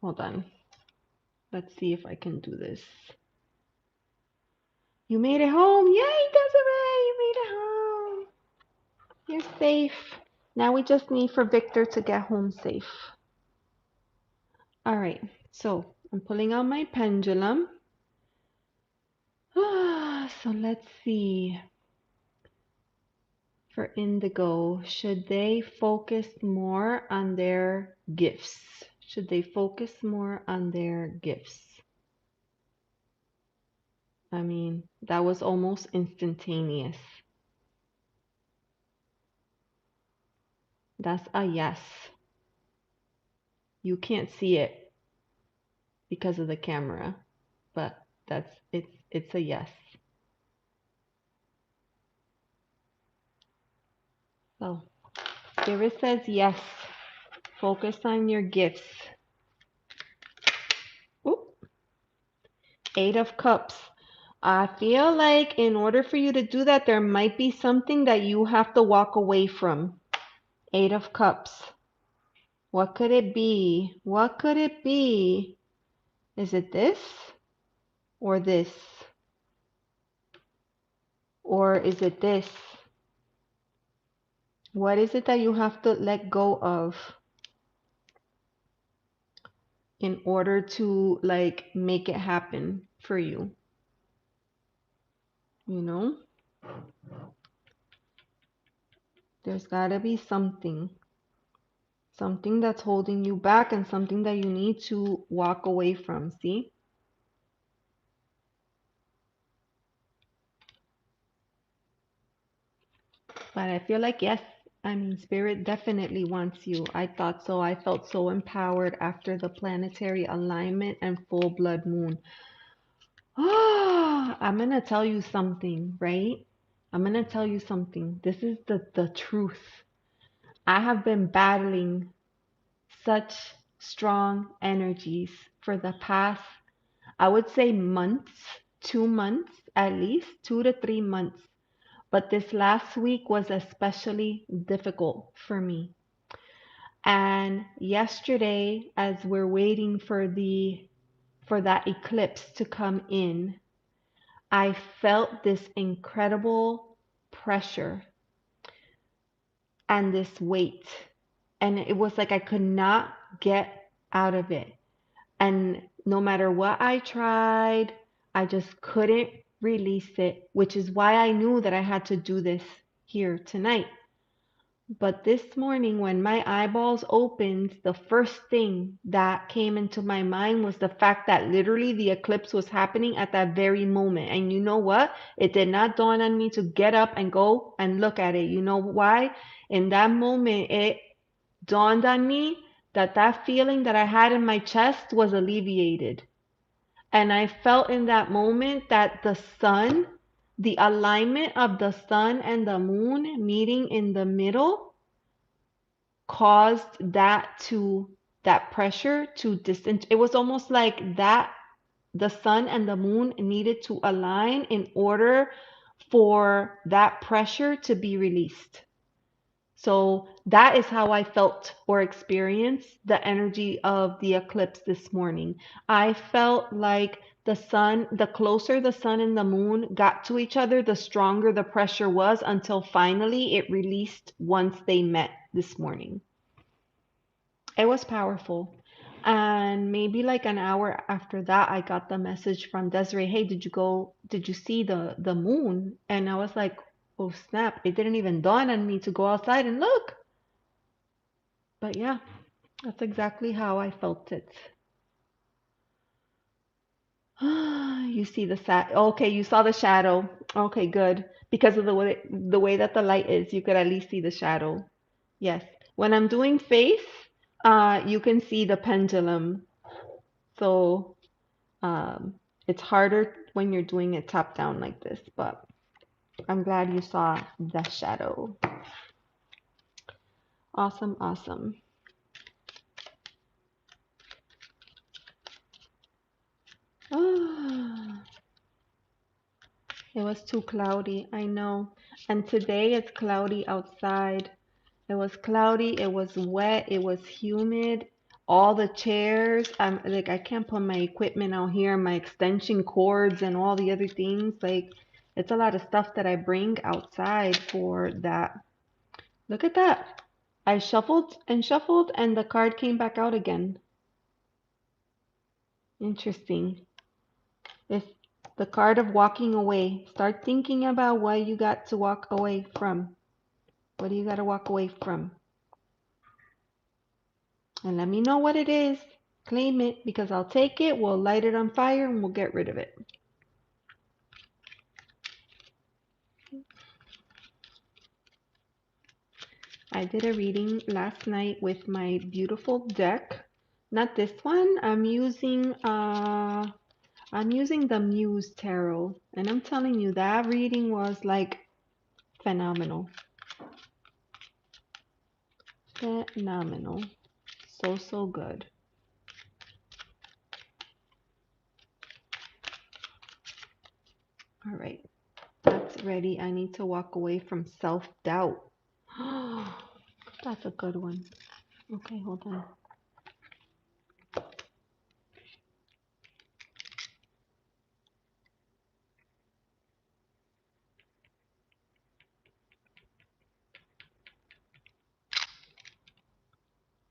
Hold on. Let's see if I can do this. You made it home. Yay, Desiree, you made it home. You're safe. Now we just need for Victor to get home safe. All right, so I'm pulling out my pendulum. So let's see. For indigo, should they focus more on their gifts? Should they focus more on their gifts? I mean, that was almost instantaneous. That's a yes. You can't see it because of the camera, but it's a yes. So Spirit says yes. Focus on your gifts. Oop. Eight of Cups. I feel like in order for you to do that, there might be something that you have to walk away from. Eight of Cups. What could it be? What could it be? Is it this or this? Or is it this? What is it that you have to let go of in order to like make it happen for you? You know? There's gotta be something. Something that's holding you back and something that you need to walk away from. See? But I feel like, yes, I mean, Spirit definitely wants you. I thought so. I felt so empowered after the planetary alignment and full blood moon. Ah, I'm going to tell you something, right? I'm going to tell you something. This is the truth. I have been battling such strong energies for the past, I would say months, 2 months at least, 2 to 3 months. But this last week was especially difficult for me. And yesterday, as we're waiting for that eclipse to come in, I felt this incredible pressure and this weight. And it was like I could not get out of it. And no matter what I tried, I just couldn't release it, which is why I knew that I had to do this here tonight. But this morning, when my eyeballs opened, the first thing that came into my mind was the fact that literally the eclipse was happening at that very moment. And you know what? It did not dawn on me to get up and go and look at it. You know why? In that moment, it dawned on me that that feeling that I had in my chest was alleviated. And I felt in that moment that the sun, the alignment of the sun and the moon meeting in the middle, caused that to that pressure to distance. It was almost like that the sun and the moon needed to align in order for that pressure to be released. So that is how I felt or experienced the energy of the eclipse this morning. I felt like the sun, the closer the sun and the moon got to each other, the stronger the pressure was until finally it released once they met this morning. It was powerful. And maybe like an hour after that, I got the message from Desiree, hey, did you see the moon? And I was like, oh snap, it didn't even dawn on me to go outside and look. But yeah, that's exactly how I felt it. You see the okay, you saw the shadow. Okay, good. Because of the way that the light is, you could at least see the shadow. Yes. When I'm doing face, you can see the pendulum. So it's harder when you're doing it top down like this, but I'm glad you saw the shadow. Awesome, awesome. It was too cloudy, I know. And today it's cloudy outside. It was cloudy, it was wet, it was humid. All the chairs, I'm like I can't put my equipment out here, my extension cords and all the other things. Like it's a lot of stuff that I bring outside for that. Look at that. I shuffled and the card came back out again. Interesting. It's the card of walking away. Start thinking about what you got to walk away from. What do you got to walk away from? And let me know what it is. Claim it because I'll take it, we'll light it on fire, and we'll get rid of it. I did a reading last night with my beautiful deck. Not this one. I'm using the Muse Tarot, and I'm telling you that reading was like phenomenal. Phenomenal. So good. All right. That's ready. I need to walk away from self-doubt. That's a good one. Okay, hold on.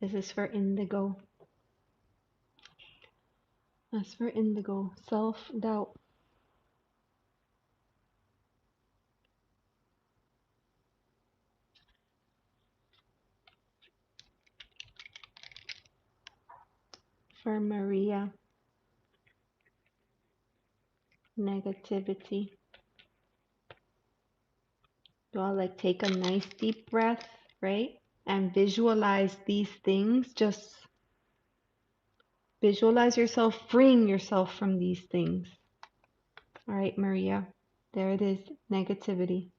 This is for indigo. That's for indigo. Self-doubt. For Maria. Negativity. You all like take a nice deep breath, right? And visualize these things. Just visualize yourself freeing yourself from these things. All right, Maria. There it is. Negativity.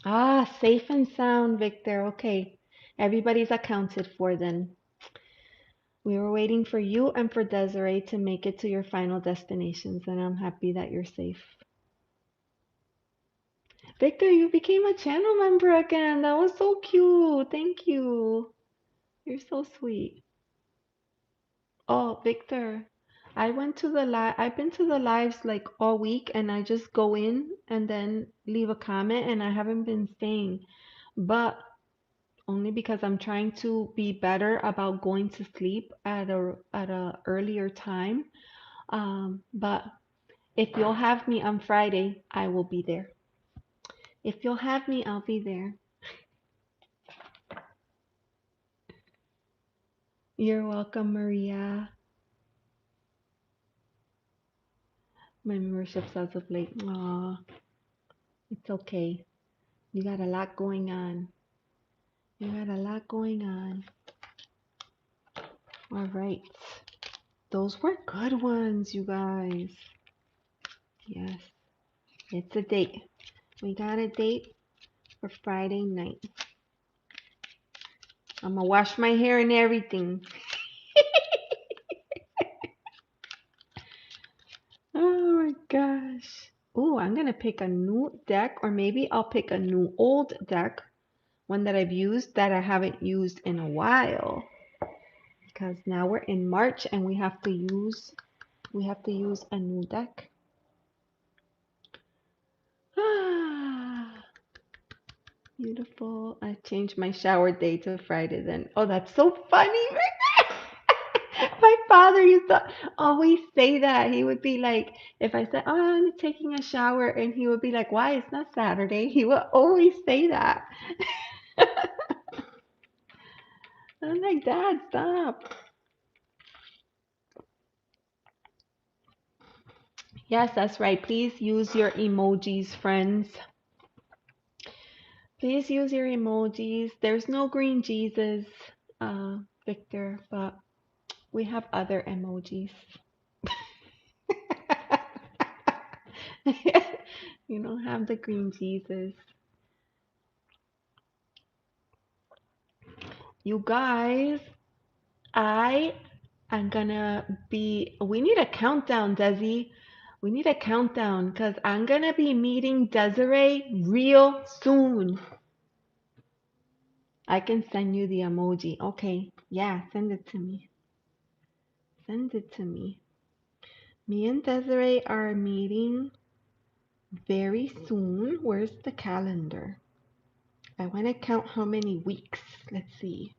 Ah, safe and sound, Victor. Okay. Everybody's accounted for then. We were waiting for you and for Desiree to make it to your final destinations, and I'm happy that you're safe. Victor, you became a channel member again. That was so cute. Thank you. You're so sweet. Oh, Victor, I've been to the lives like all week and I just go in and then leave a comment and I haven't been staying. But only because I'm trying to be better about going to sleep at a earlier time. But if you'll have me on Friday, I will be there. If you'll have me, I'll be there. You're welcome, Maria. My membership's as of late. Aw, it's okay. You got a lot going on. You got a lot going on. All right. Those were good ones, you guys. Yes. It's a date. We got a date for Friday night. I'm gonna wash my hair and everything. Oh my gosh. Ooh, I'm gonna pick a new deck, or maybe I'll pick a new old deck, one that I've used that I haven't used in a while. Because now we're in March and we have to use a new deck. Ah, beautiful. I changed my shower day to Friday then. Oh, that's so funny. My father used to always say that. He would be like, if I said, "Oh, I'm taking a shower," and he would be like, "Why? It's not Saturday." He would always say that. I'm like, "Dad, stop." Yes, that's right. Please use your emojis, friends. Please use your emojis. There's no green Jesus, Victor, but we have other emojis. You don't have the green Jesus. You guys, I am gonna be. We need a countdown, Desi. We need a countdown because I'm gonna be meeting Desiree real soon. I can send you the emoji. Okay, yeah, send it to me. Send it to me. Me and Desiree are meeting very soon. Where's the calendar? I want to count how many weeks. Let's see.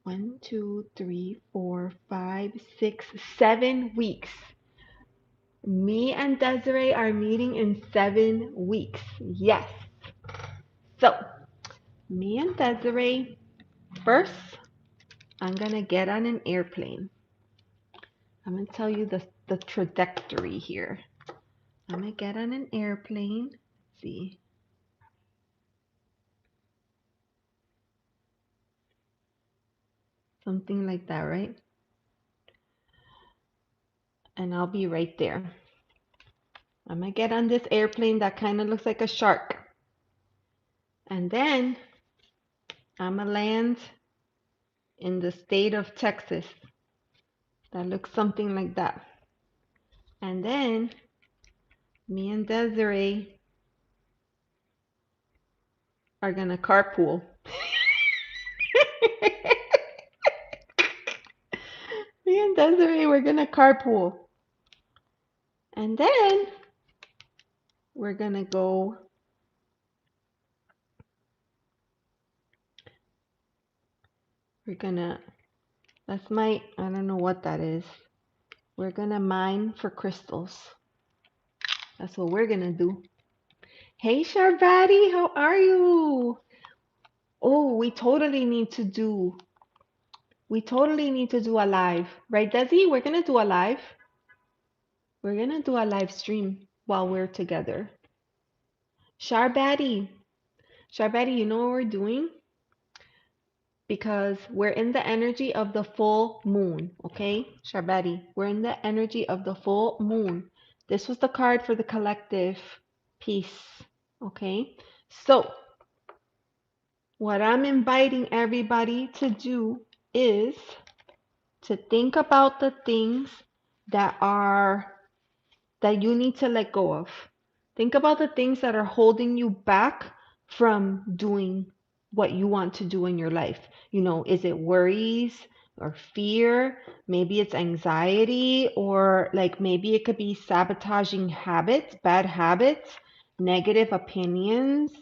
1, 2, 3, 4, 5, 6, 7 weeks. Me and Desiree are meeting in 7 weeks. Yes. So, me and Desiree, first, I'm going to get on an airplane. I'm going to tell you the trajectory here. I'm going to get on an airplane. Let's see. Something like that, right? And I'll be right there. I'm going to get on this airplane that kind of looks like a shark. And then I'm going to land in the state of Texas. That looks something like that. And then me and Desiree are going to carpool. Me and Desiree, we're going to carpool. And then we're going to go. We're going to, that's my, I don't know what that is. We're going to mine for crystals. That's what we're going to do. Hey, Sharbati, how are you? Oh, we totally need to do a live, right, Desi? We're gonna do a live. We're gonna do a live stream while we're together. Sharbati, you know what we're doing? Because we're in the energy of the full moon, okay? Sharbati, we're in the energy of the full moon. This was the card for the collective peace, okay? So, what I'm inviting everybody to do is to think about the things that you need to let go of. Think about the things that are holding you back from doing what you want to do in your life. You know, is it worries or fear? Maybe it's anxiety, or like maybe it could be sabotaging habits, bad habits, negative opinions.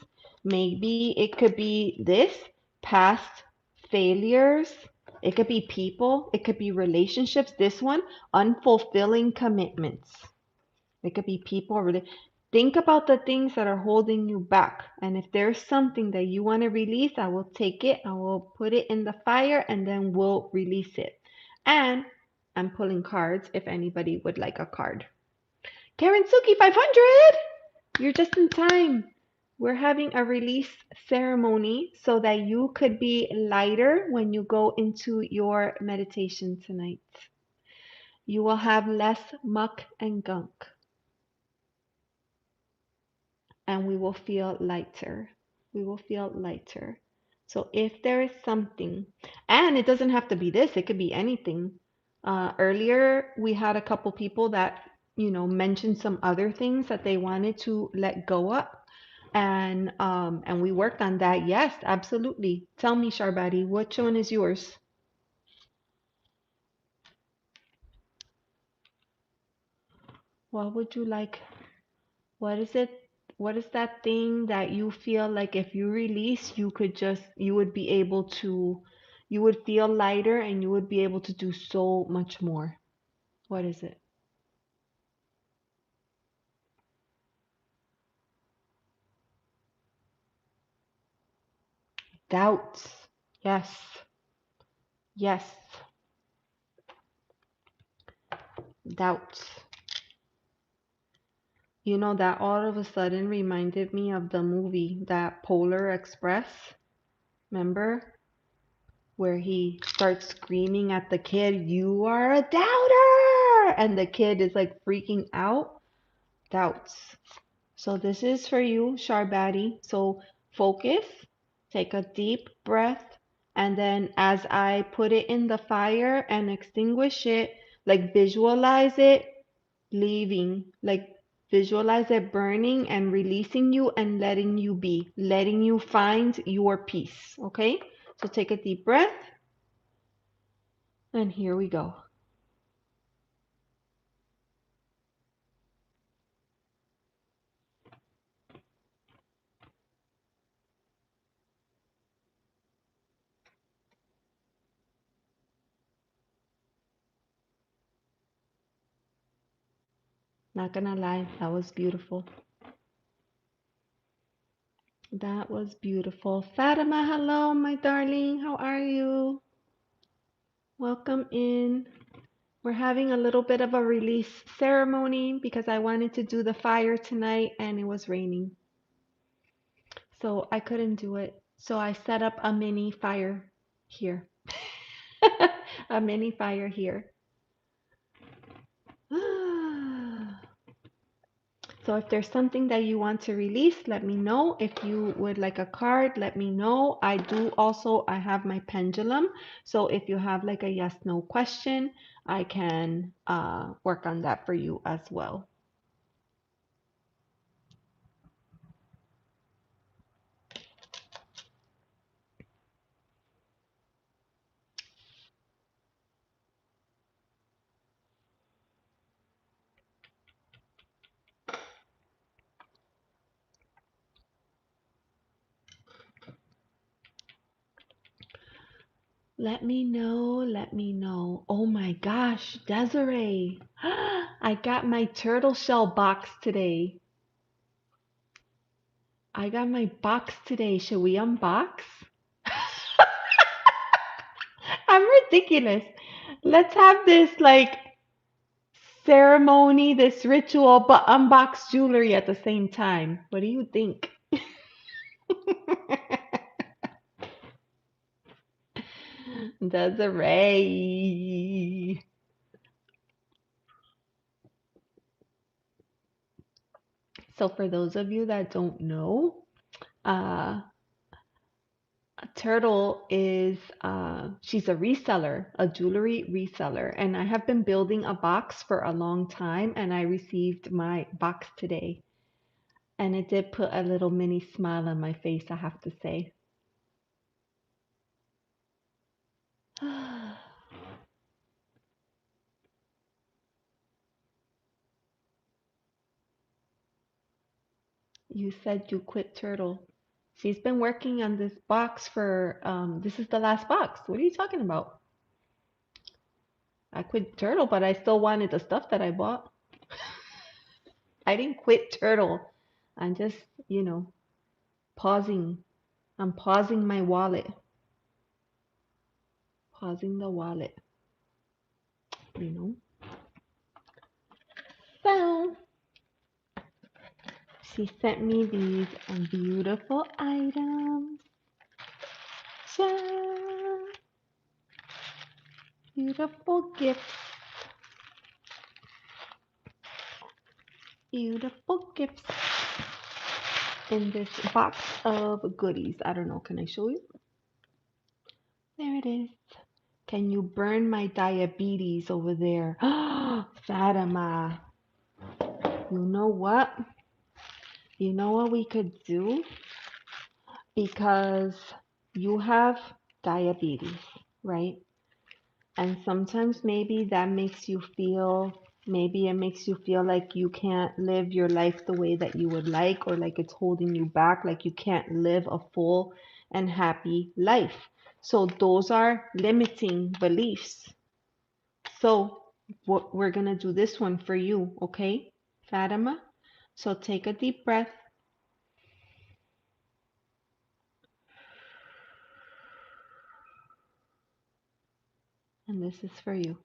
Maybe it could be this, past failures. It could be people, it could be relationships. This one, unfulfilling commitments. It could be people, really. Think about the things that are holding you back. And if there's something that you want to release, I will take it, I will put it in the fire, and then we'll release it. And I'm pulling cards if anybody would like a card. Karen Suki 500! You're just in time. We're having a release ceremony so that you could be lighter when you go into your meditation tonight. You will have less muck and gunk. and we will feel lighter. We will feel lighter. So if there is something, and it doesn't have to be this, it could be anything. Earlier, we had a couple people that, mentioned some other things that they wanted to let go of. And we worked on that. Yes, absolutely. Tell me, Sharbati, which one is yours? What would you like? What is it? What is that thing that you feel like if you release, you would be able to, you would feel lighter and you would be able to do so much more? What is it? Doubts. Yes. Yes. Doubts. That all of a sudden reminded me of the movie, that Polar Express. Remember? Where he starts screaming at the kid, "You are a doubter!" And the kid is like freaking out. Doubts. So this is for you, Sharbati. So focus, take a deep breath, and then as I put it in the fire and extinguish it, like visualize it leaving, like visualize it burning and releasing you and letting you be, letting you find your peace. Okay? So take a deep breath, and here we go. Not gonna lie, that was beautiful. That was beautiful. Fatima, hello, my darling. How are you? Welcome in. We're having a little bit of a release ceremony because I wanted to do the fire tonight and it was raining. So I couldn't do it. So I set up a mini fire here. A mini fire here. So if there's something that you want to release, let me know. If you would like a card, let me know. I have my pendulum. So if you have like a yes, no question, I can work on that for you as well. Let me know, let me know. Oh my gosh, Desiree. I got my turtle shell box today. I got my box today. Should we unbox? I'm ridiculous. Let's have this like ceremony, this ritual, but unbox jewelry at the same time. What do you think? Desiree. So, for those of you that don't know, uh, Turtle is she's a reseller, a jewelry reseller, and I have been building a box for a long time, and I received my box today, and it did put a little mini smile on my face, I have to say. You said you quit Turtle. She's been working on this box for this is the last box. What are you talking about? I quit Turtle, but I still wanted the stuff that I bought. I didn't quit Turtle. I'm just, you know, pausing. I'm pausing my wallet. Pausing the wallet, you know. So she sent me these beautiful items. Ciao. Beautiful gifts. Beautiful gifts. in this box of goodies. I don't know. Can I show you? There it is. Can you burn my diabetes over there? Fatima, you know what? You know what we could do? Because you have diabetes, right? And sometimes maybe it makes you feel like you can't live your life the way that you would like, or like it's holding you back, like you can't live a full and happy life. So those are limiting beliefs. So what we're going to do this one for you, okay, Fatima? So take a deep breath. And this is for you.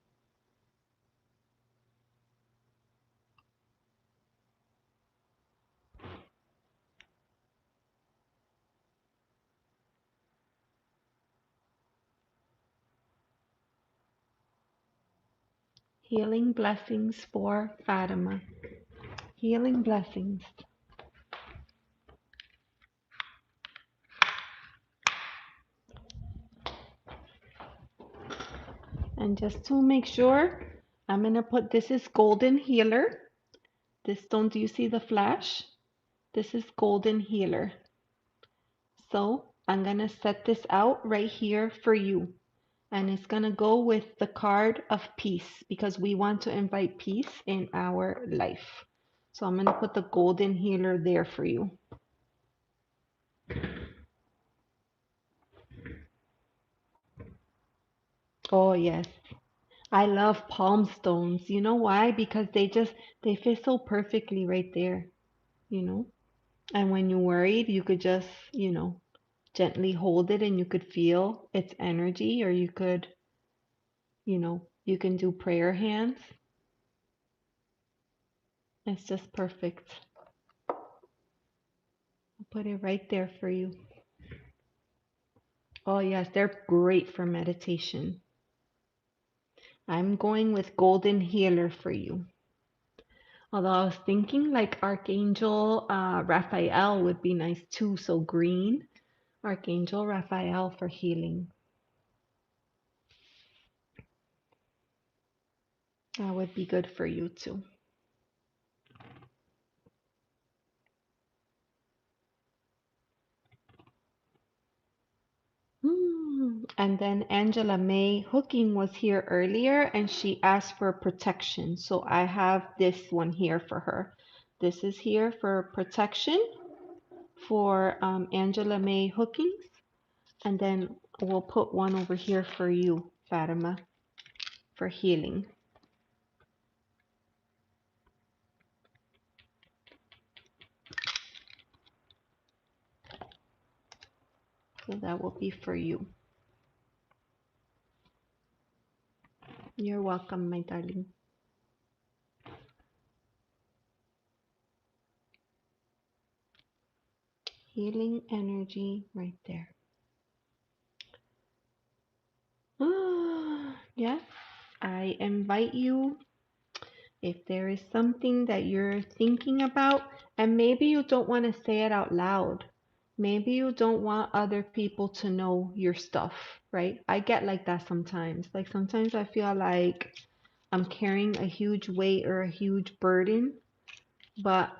Healing blessings for Fatima. Healing blessings. And just to make sure, I'm going to put, this is Golden Healer. This stone, do you see the flash? This is Golden Healer. So I'm going to set this out right here for you. And it's going to go with the card of peace, because we want to invite peace in our life. So I'm going to put the Golden Healer there for you. Oh, yes. I love palm stones. You know why? Because they fit so perfectly right there, you know? And when you're worried, you could just, gently hold it and you could feel its energy, or you could, you can do prayer hands. It's just perfect. I'll put it right there for you. Oh, yes, they're great for meditation. I'm going with Golden Healer for you. Although I was thinking like Archangel Raphael would be nice too. So green, Archangel Raphael for healing. That would be good for you too. And then Angela May Hooking was here earlier and she asked for protection. So I have this one here for her. This is here for protection for Angela May Hookings. And then we'll put one over here for you, Fatima, for healing. So that will be for you. You're welcome, my darling. Healing energy right there. Yes, I invite you, if there is something that you're thinking about, and maybe you don't want to say it out loud. Maybe you don't want other people to know your stuff, right? I get like that sometimes. Like sometimes I feel like I'm carrying a huge weight or a huge burden, but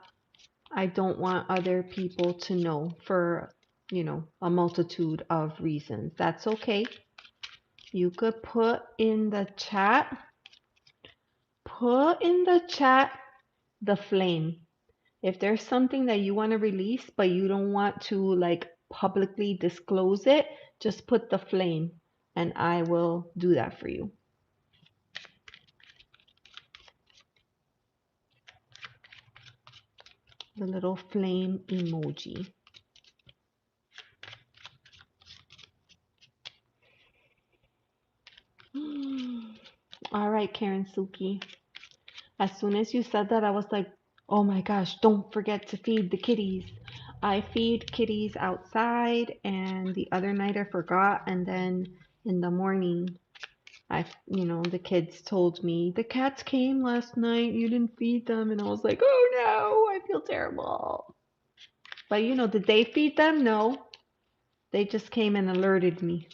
I don't want other people to know for, a multitude of reasons. That's okay. You could put in the chat the flame. If there's something that you want to release, but you don't want to like publicly disclose it, just put the flame and I will do that for you. The little flame emoji. All right, Karen Suki. As soon as you said that, I was like, oh my gosh, don't forget to feed the kitties. I feed kitties outside, and the other night I forgot, and then in the morning, the kids told me, the cats came last night, you didn't feed them, and I was like, oh no, I feel terrible. But you know, did they feed them? No. They just came and alerted me.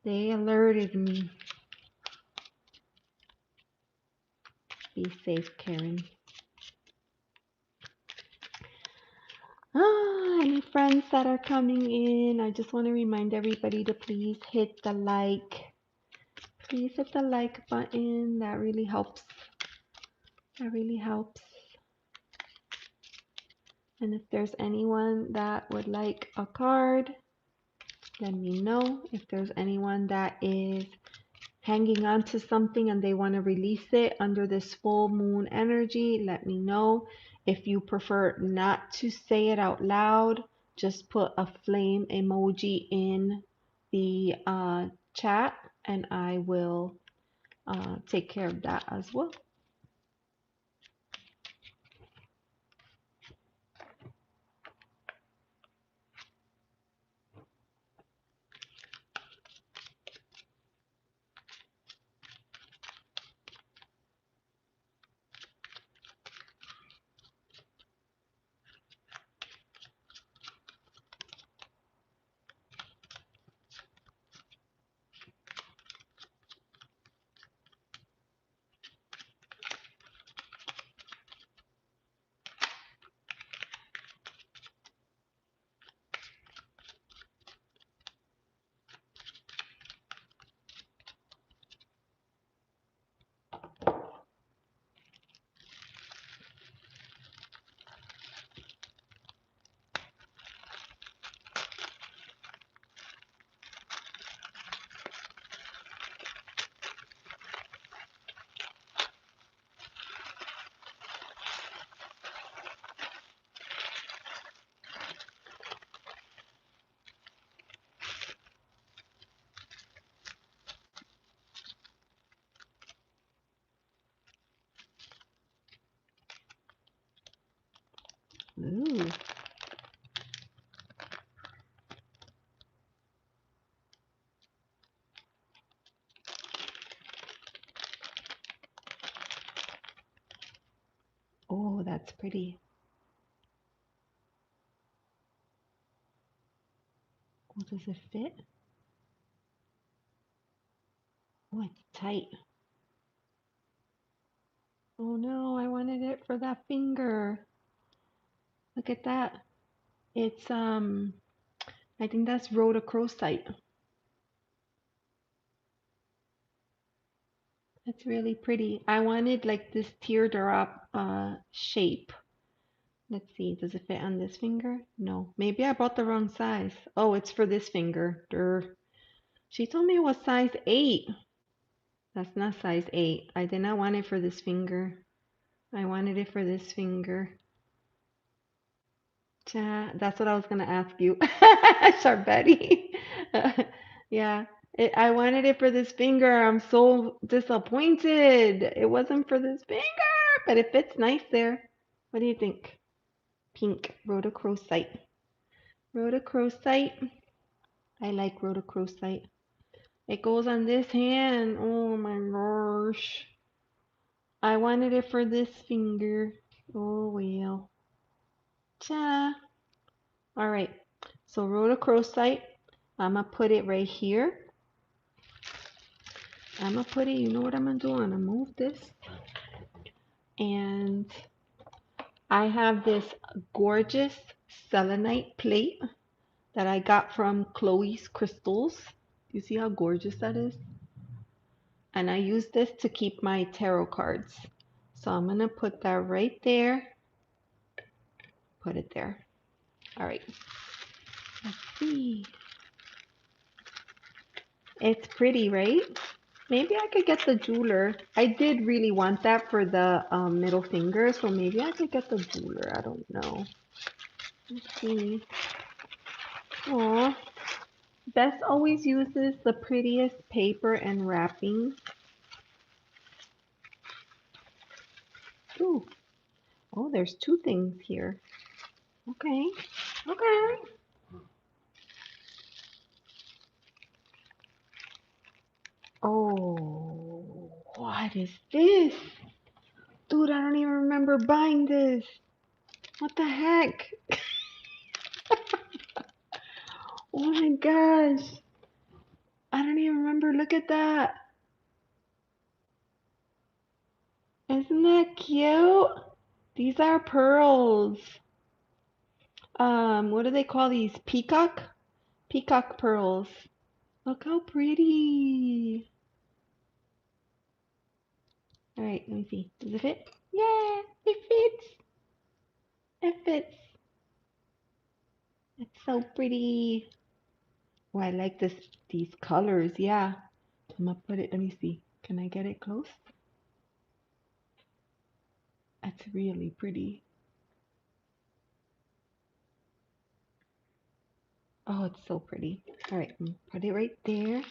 They alerted me. Be safe, Karen. Any friends that are coming in, I just want to remind everybody to please hit the like. Please hit the like button. That really helps. That really helps. And if there's anyone that would like a card, let me know. If there's anyone that is hanging on to something and they want to release it under this full moon energy, let me know. If you prefer not to say it out loud, just put a flame emoji in the chat and I will take care of that as well. Ooh. Oh, that's pretty. Oh, does it fit? Oh, it's tight. Oh no, I wanted it for that finger. Look at that. It's I think that's rhodochrosite. It's really pretty. I wanted like this teardrop shape. Let's see, does it fit on this finger? No. Maybe I bought the wrong size. Oh, it's for this finger. Durr. She told me it was size 8. That's not size 8. I did not want it for this finger. I wanted it for this finger. That's what I was gonna ask you, Sharbetti. Yeah, I wanted it for this finger. I'm so disappointed. It wasn't for this finger, but it fits nice there. What do you think? Pink, rhodochrosite. Rhodochrosite. I like rhodochrosite. It goes on this hand. Oh my gosh. I wanted it for this finger. Oh well. Cha. All right. So rhodochrosite. I'm gonna put it right here. I'm gonna put it, you know what I'm gonna do? I'm gonna move this. And I have this gorgeous selenite plate that I got from Chloe's Crystals. You see how gorgeous that is? And I use this to keep my tarot cards. So I'm gonna put that right there. Put it there. All right. Let's see. It's pretty, right? Maybe I could get the jeweler. I did really want that for the middle finger, so maybe I could get the jeweler. I don't know. Let's see. Aw. Bess always uses the prettiest paper and wrapping. Ooh. Oh, there's 2 things here. Okay. Okay. Oh, what is this? Dude, I don't even remember buying this. What the heck? Oh my gosh. I don't even remember. Look at that. Isn't that cute? These are pearls. What do they call these? Peacock? Peacock pearls. Look how pretty. All right, let me see. Does it fit? Yeah, it fits. It fits. It's so pretty. Oh, I like these colors. Yeah. I'm gonna put it, let me see. Can I get it close? That's really pretty. Oh, it's so pretty. All right, put it right there.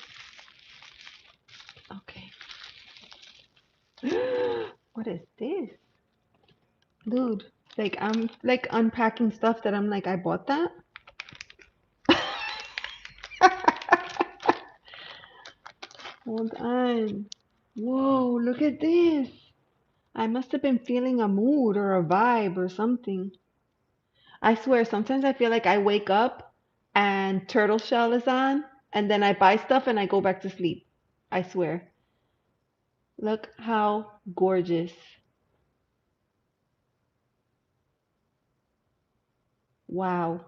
Okay. What is this? Dude, like I'm like unpacking stuff that I'm like, I bought that? Hold on. Whoa, look at this. I must have been feeling a mood or a vibe or something. I swear, sometimes I feel like I wake up and turtle shell is on, and then I buy stuff and I go back to sleep. I swear. Look how gorgeous. Wow.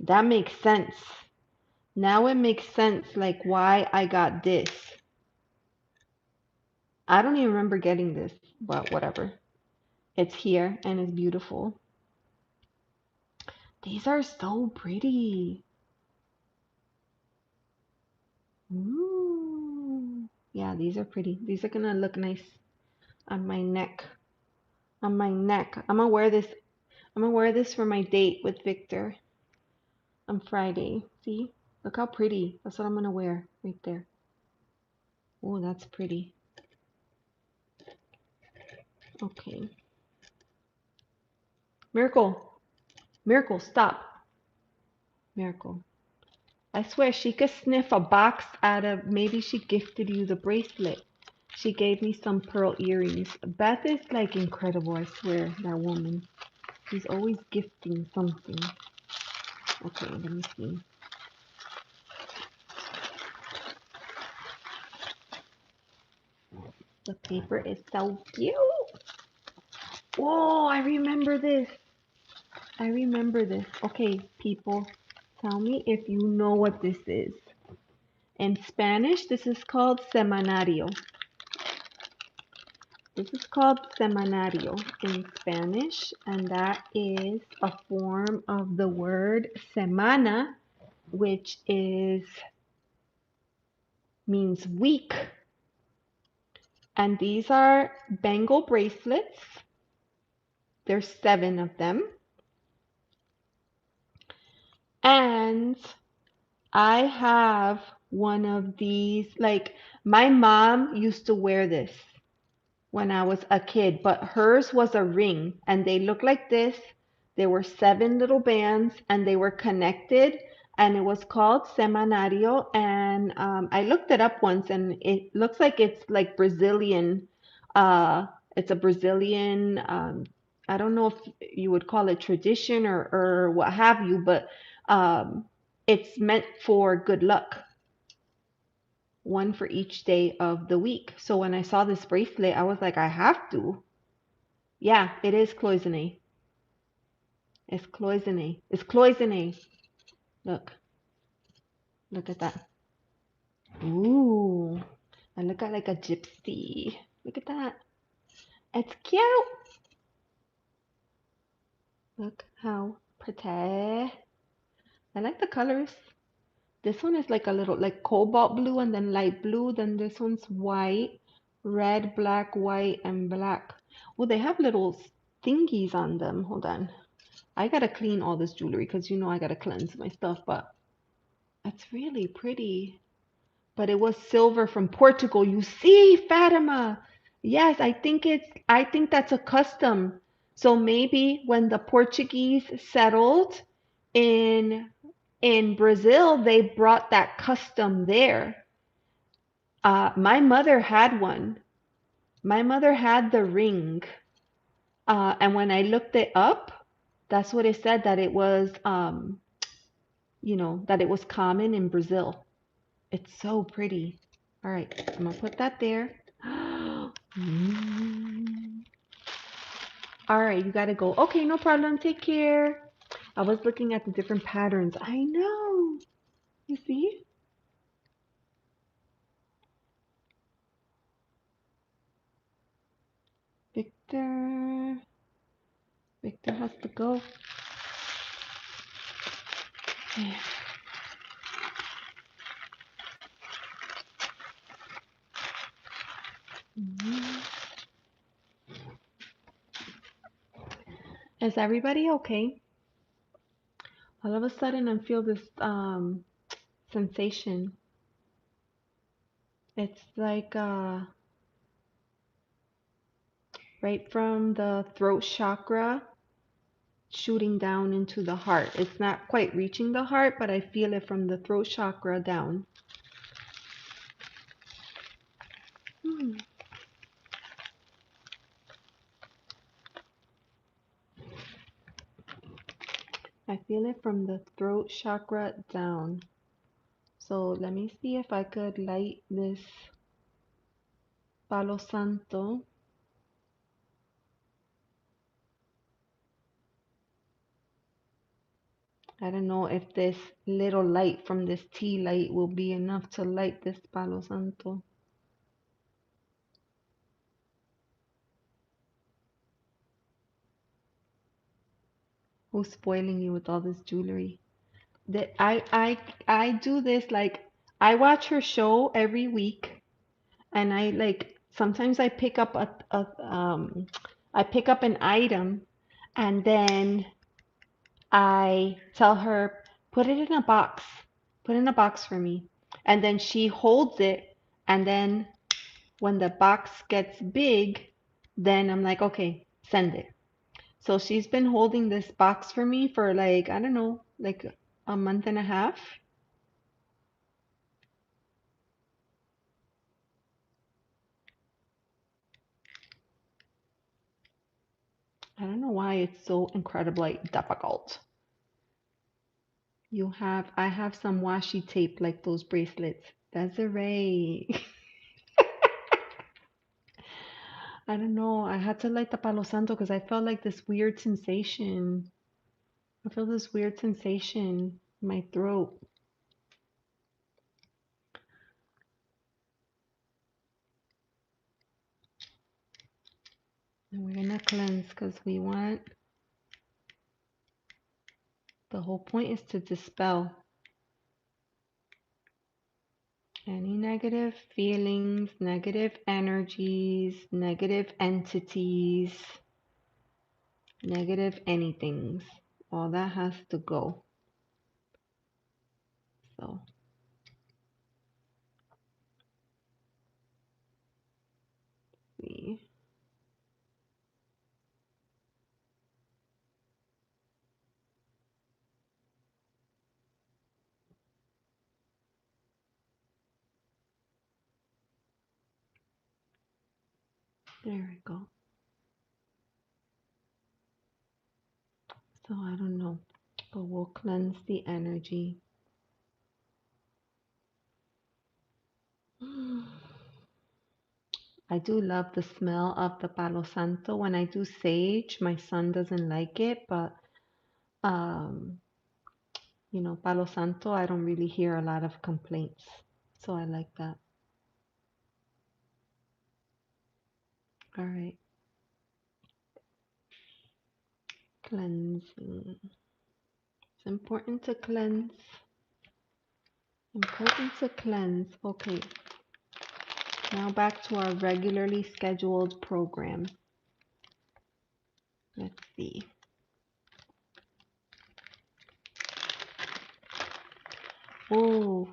That makes sense. Now it makes sense, like why I got this. I don't even remember getting this, but whatever. It's here and it's beautiful. These are so pretty. Ooh. Yeah, these are pretty. These are gonna look nice on my neck. On my neck. I'm gonna wear this. I'm gonna wear this for my date with Victor on Friday. See? Look how pretty. That's what I'm gonna wear right there. Oh, that's pretty. Okay. Miracle. Miracle, stop. Miracle. I swear she could sniff a box out of, maybe she gifted you the bracelet. She gave me some pearl earrings. Beth is like incredible, I swear, that woman. She's always gifting something. Okay, let me see. The paper is so cute. Whoa, I remember this. I remember this. Okay, people, tell me if you know what this is. In Spanish, this is called semanario. This is called semanario in Spanish, and that is a form of the word semana, which means week. And these are bangle bracelets. There's 7 of them. And I have one of these, like my mom used to wear this when I was a kid, but hers was a ring and they looked like this. There were 7 little bands and they were connected and it was called semanario. And I looked it up once and it looks like it's like Brazilian. It's a Brazilian, I don't know if you would call it tradition or what have you, but um, it's meant for good luck, one for each day of the week. So when I saw this bracelet, I was like, I have to. Yeah, it is cloisonne. It's cloisonne. It's cloisonne. Look. Look at that. Ooh. I look at like a gypsy. Look at that. It's cute. Look how pretty. I like the colors. This one is like a little like cobalt blue and then light blue. Then this one's white, red, black, white, and black. Oh, they have little thingies on them. Hold on. I gotta clean all this jewelry because you know I gotta cleanse my stuff, but it's really pretty. But it was silver from Portugal. You see, Fatima. Yes, I think that's a custom. So maybe when the Portuguese settled in Brazil, they brought that custom there. My mother had one. My mother had the ring. And when I looked it up, that's what it said, that it was, that it was common in Brazil. It's so pretty. All right, I'm gonna put that there. Mm. All right, you gotta go. Okay, no problem. Take care. I was looking at the different patterns. I know. You see? Victor. Victor has to go. Mhm. Is everybody okay? All of a sudden, I feel this sensation. It's like right from the throat chakra shooting down into the heart. It's not quite reaching the heart, but I feel it from the throat chakra down. Hmm. I feel it from the throat chakra down. So let me see if I could light this Palo Santo. I don't know if this little light from this tea light will be enough to light this Palo Santo. Who's spoiling you with all this jewelry? That I do this, like, I watch her show every week, and I, like, sometimes I pick up I pick up an item, and then I tell her, put it in a box, put it in a box for me, and then she holds it, and then when the box gets big, then I'm like, okay, send it. So she's been holding this box for me for, like, I don't know, like a month and a half. I don't know why it's so incredibly difficult. I have some washi tape like those bracelets. Desiree. I don't know. I had to light the Palo Santo because I felt like this weird sensation. I feel this weird sensation in my throat. And we're gonna cleanse because the whole point is to dispel any negative feelings, negative energies, negative entities, negative anythings. All that has to go. So, see. There we go. So I don't know, but we'll cleanse the energy. I do love the smell of the Palo Santo. When I do sage, my son doesn't like it, but um, Palo Santo, I don't really hear a lot of complaints. So I like that. All right. Cleansing. It's important to cleanse. Important to cleanse. Okay. Now back to our regularly scheduled program. Let's see. Oh,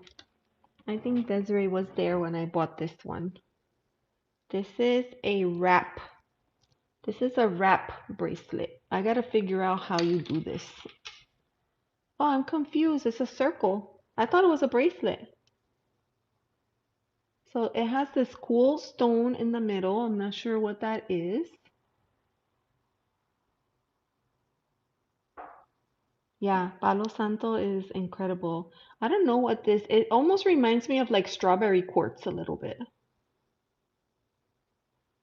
I think Desiree was there when I bought this one. This is a wrap. This is a wrap bracelet. I gotta figure out how you do this. Oh, I'm confused. It's a circle. I thought it was a bracelet. So it has this cool stone in the middle. I'm not sure what that is. Yeah, Palo Santo is incredible. I don't know what this, it almost reminds me of like strawberry quartz a little bit.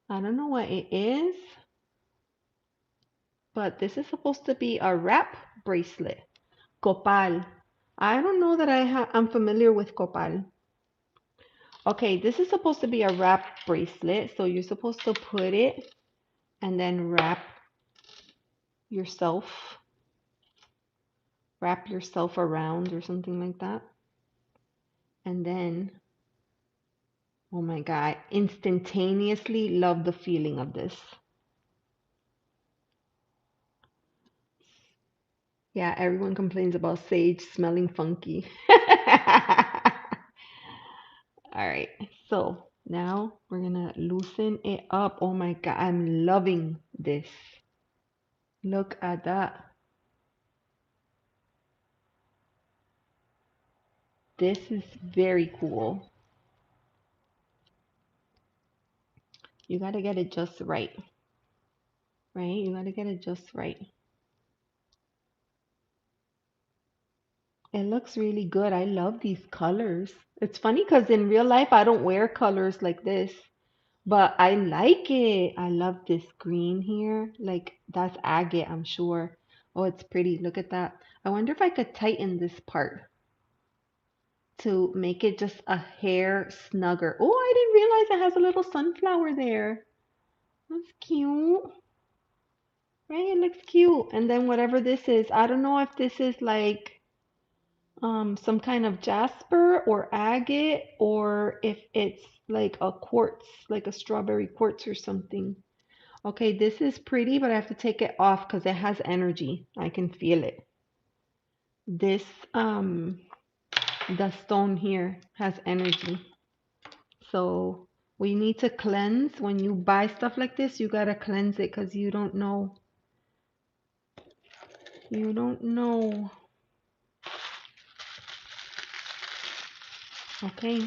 I don't know what it is, but this is supposed to be a wrap bracelet. Copal. I don't know that I'm familiar with copal. Okay, this is supposed to be a wrap bracelet, so you're supposed to put it and then yourself, wrap yourself around or something like that. And then, oh my God, instantaneously love the feeling of this. Yeah, everyone complains about sage smelling funky. All right, so now we're gonna loosen it up. Oh my God, I'm loving this. Look at that. This is very cool. You gotta get it just right, right? You gotta get it just right. It looks really good. I love these colors. It's funny because in real life, I don't wear colors like this, but I like it. I love this green here. Like, that's agate, I'm sure. Oh, it's pretty. Look at that. I wonder if I could tighten this part to make it just a hair snugger. Oh, I didn't realize it has a little sunflower there. That's cute. Right? It looks cute. And then whatever this is, I don't know if this is like some kind of jasper or agate, or if it's like a quartz, like a strawberry quartz or something. Okay, this is pretty, but I have to take it off because it has energy. I can feel it. This, the stone here has energy. So we need to cleanse. When you buy stuff like this, you gotta cleanse it because you don't know. You don't know. Okay.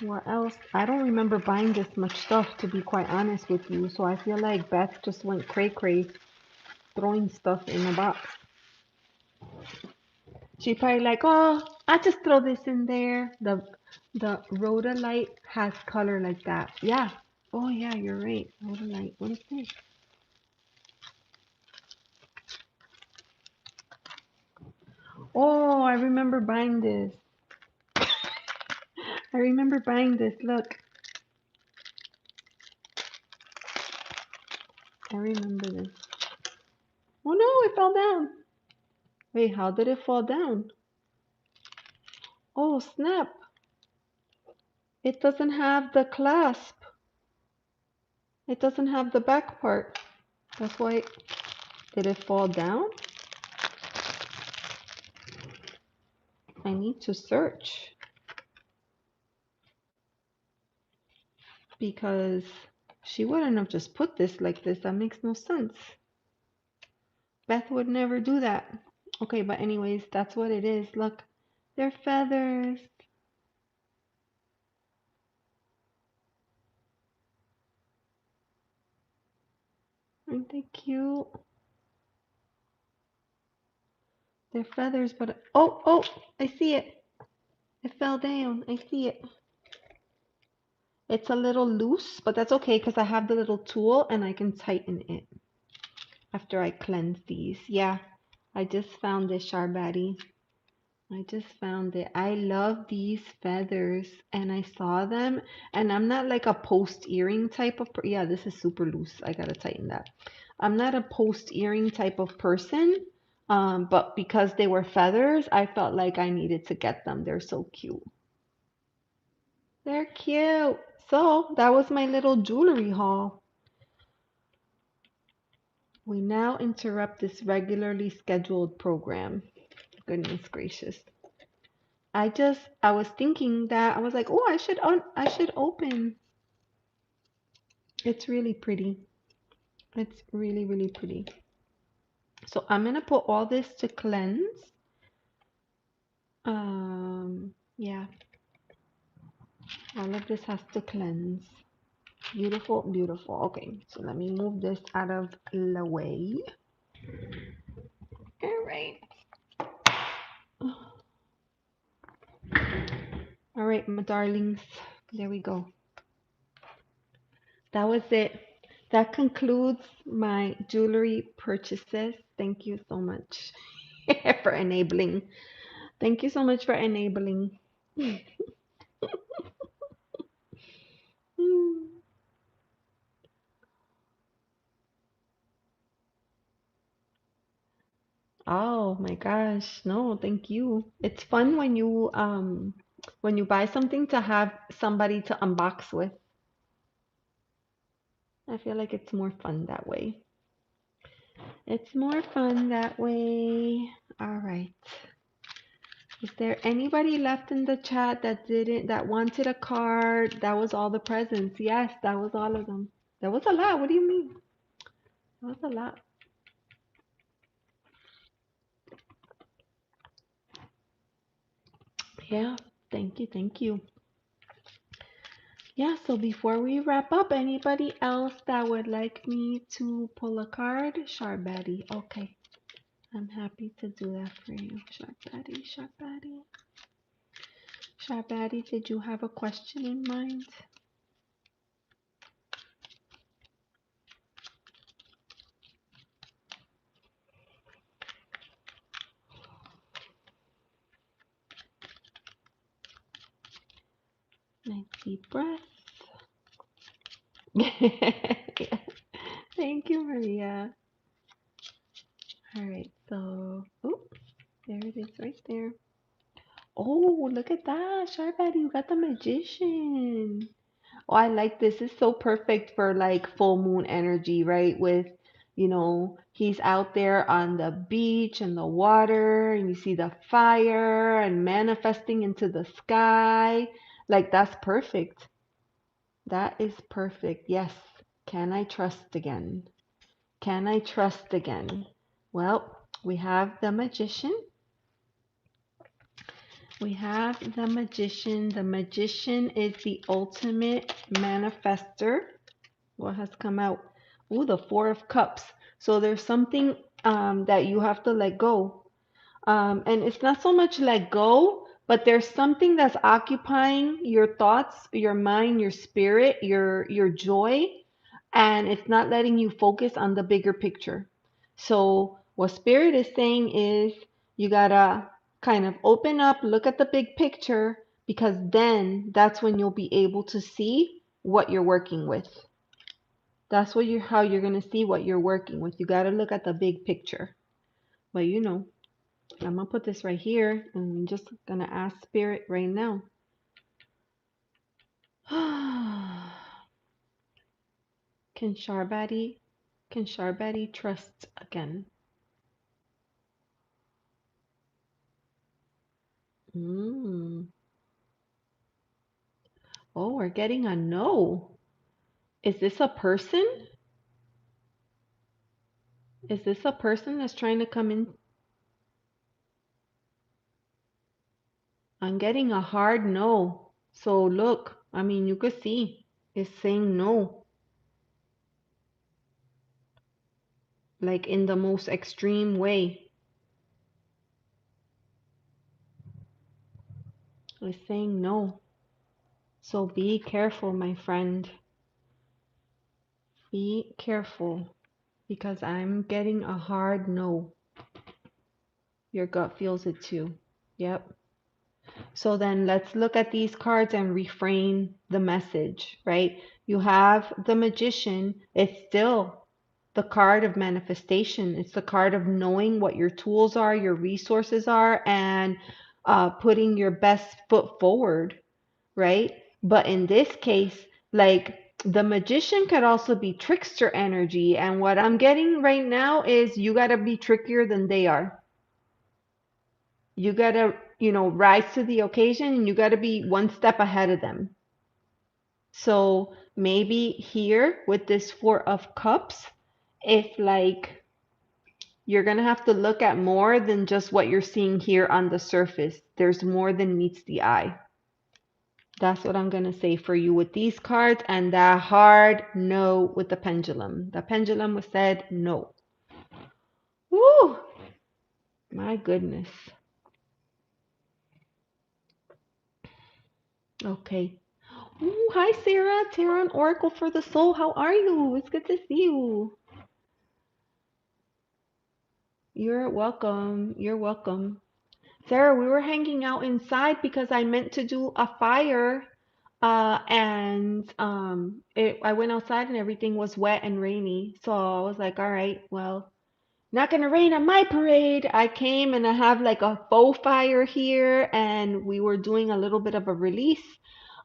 What else? I don't remember buying this much stuff, to be quite honest with you. So I feel like Beth just went cray cray throwing stuff in the box. She probably like, oh, I just throw this in there. The rhodolite has color like that. Yeah. Oh yeah, you're right. Rhodolite. What is this? Oh, I remember buying this. I remember buying this. Look. I remember this. Oh no, it fell down. Wait, how did it fall down? Oh, snap. It doesn't have the clasp. It doesn't have the back part. That's why. Did it fall down? I need to search. Because she wouldn't have just put this like this. That makes no sense. Beth would never do that. Okay, but anyways, that's what it is. Look, they're feathers. Aren't they cute? They're feathers, but oh, I see it. It fell down. I see it. It's a little loose, but that's okay because I have the little tool and I can tighten it after I cleanse these. Yeah, I just found this Sharbati. I just found it. I love these feathers and I saw them and I'm not like a post earring type of yeah, this is super loose. I gotta tighten that. I'm not a post earring type of person. But because they were feathers, I felt like I needed to get them. They're so cute. They're cute. So that was my little jewelry haul. We now interrupt this regularly scheduled program. Goodness gracious. I was thinking that I was like, oh, I should open. It's really pretty. It's really, really pretty. So I'm gonna put all this to cleanse. Yeah, all of this has to cleanse. Beautiful, beautiful. Okay, so let me move this out of the way. All right. All right, my darlings. There we go. That was it. That concludes my jewelry purchases. Thank you so much for enabling. Thank you so much for enabling. Oh my gosh. No, thank you. It's fun when you buy something to have somebody to unbox with. I feel like it's more fun that way. It's more fun that way. All right. Is there anybody left in the chat that wanted a card? That was all the presents. Yes, that was all of them. That was a lot. What do you mean? That was a lot. Yeah, thank you, thank you. Yeah, so before we wrap up, anybody else that would like me to pull a card? Sharp Betty. Okay, I'm happy to do that for you. Sharp Betty, Sharp Betty. Sharp Betty, did you have a question in mind? Nice deep breath. Yeah. Thank you, Maria. All right, so, oh, there it is right there. Oh, look at that, Sharp Betty, you got the magician. Oh, I like this. It's so perfect for like full moon energy, right? With, he's out there on the beach and the water, and you see the fire and manifesting into the sky. Like, that's perfect. That is perfect. Yes. Can I trust again? Can I trust again? Well, we have the magician. We have the magician. The magician is the ultimate manifester. What has come out? Ooh, the Four of Cups. So there's something that you have to let go. And it's not so much let go, but there's something that's occupying your thoughts, your mind, your spirit, your joy, and it's not letting you focus on the bigger picture. So what spirit is saying is you gotta kind of open up, look at the big picture, because then that's when you'll be able to see what you're working with. That's how you're gonna see what you're working with. You gotta look at the big picture. But I'm gonna put this right here and I'm just gonna ask spirit right now. Can Sharbati trust again? Mm. Oh, we're getting a no. Is this a person? Is this a person that's trying to come in? I'm getting a hard no. So look, I mean, you could see it's saying no, like in the most extreme way. It's saying no. So be careful, my friend. Be careful because I'm getting a hard no. Your gut feels it too. Yep. So then let's look at these cards and reframe the message, right? You have the magician. It's still the card of manifestation. It's the card of knowing what your tools are, your resources are, and putting your best foot forward, right? But in this case, like the magician could also be trickster energy. And what I'm getting right now is you got to be trickier than they are. You got to, rise to the occasion and you got to be one step ahead of them. So maybe here with this Four of Cups, if like you're going to have to look at more than just what you're seeing here on the surface, there's more than meets the eye. That's what I'm going to say for you with these cards and that hard no with the pendulum. The pendulum was said no. Woo! My goodness. Okay. Ooh, hi, Sarah. Tarot and Oracle for the Soul. How are you? It's good to see you. You're welcome. You're welcome. Sarah, we were hanging out inside because I meant to do a fire, and I went outside and everything was wet and rainy. So I was like, all right, well, not gonna rain on my parade. I came and I have like a faux fire here, and we were doing a little bit of a release.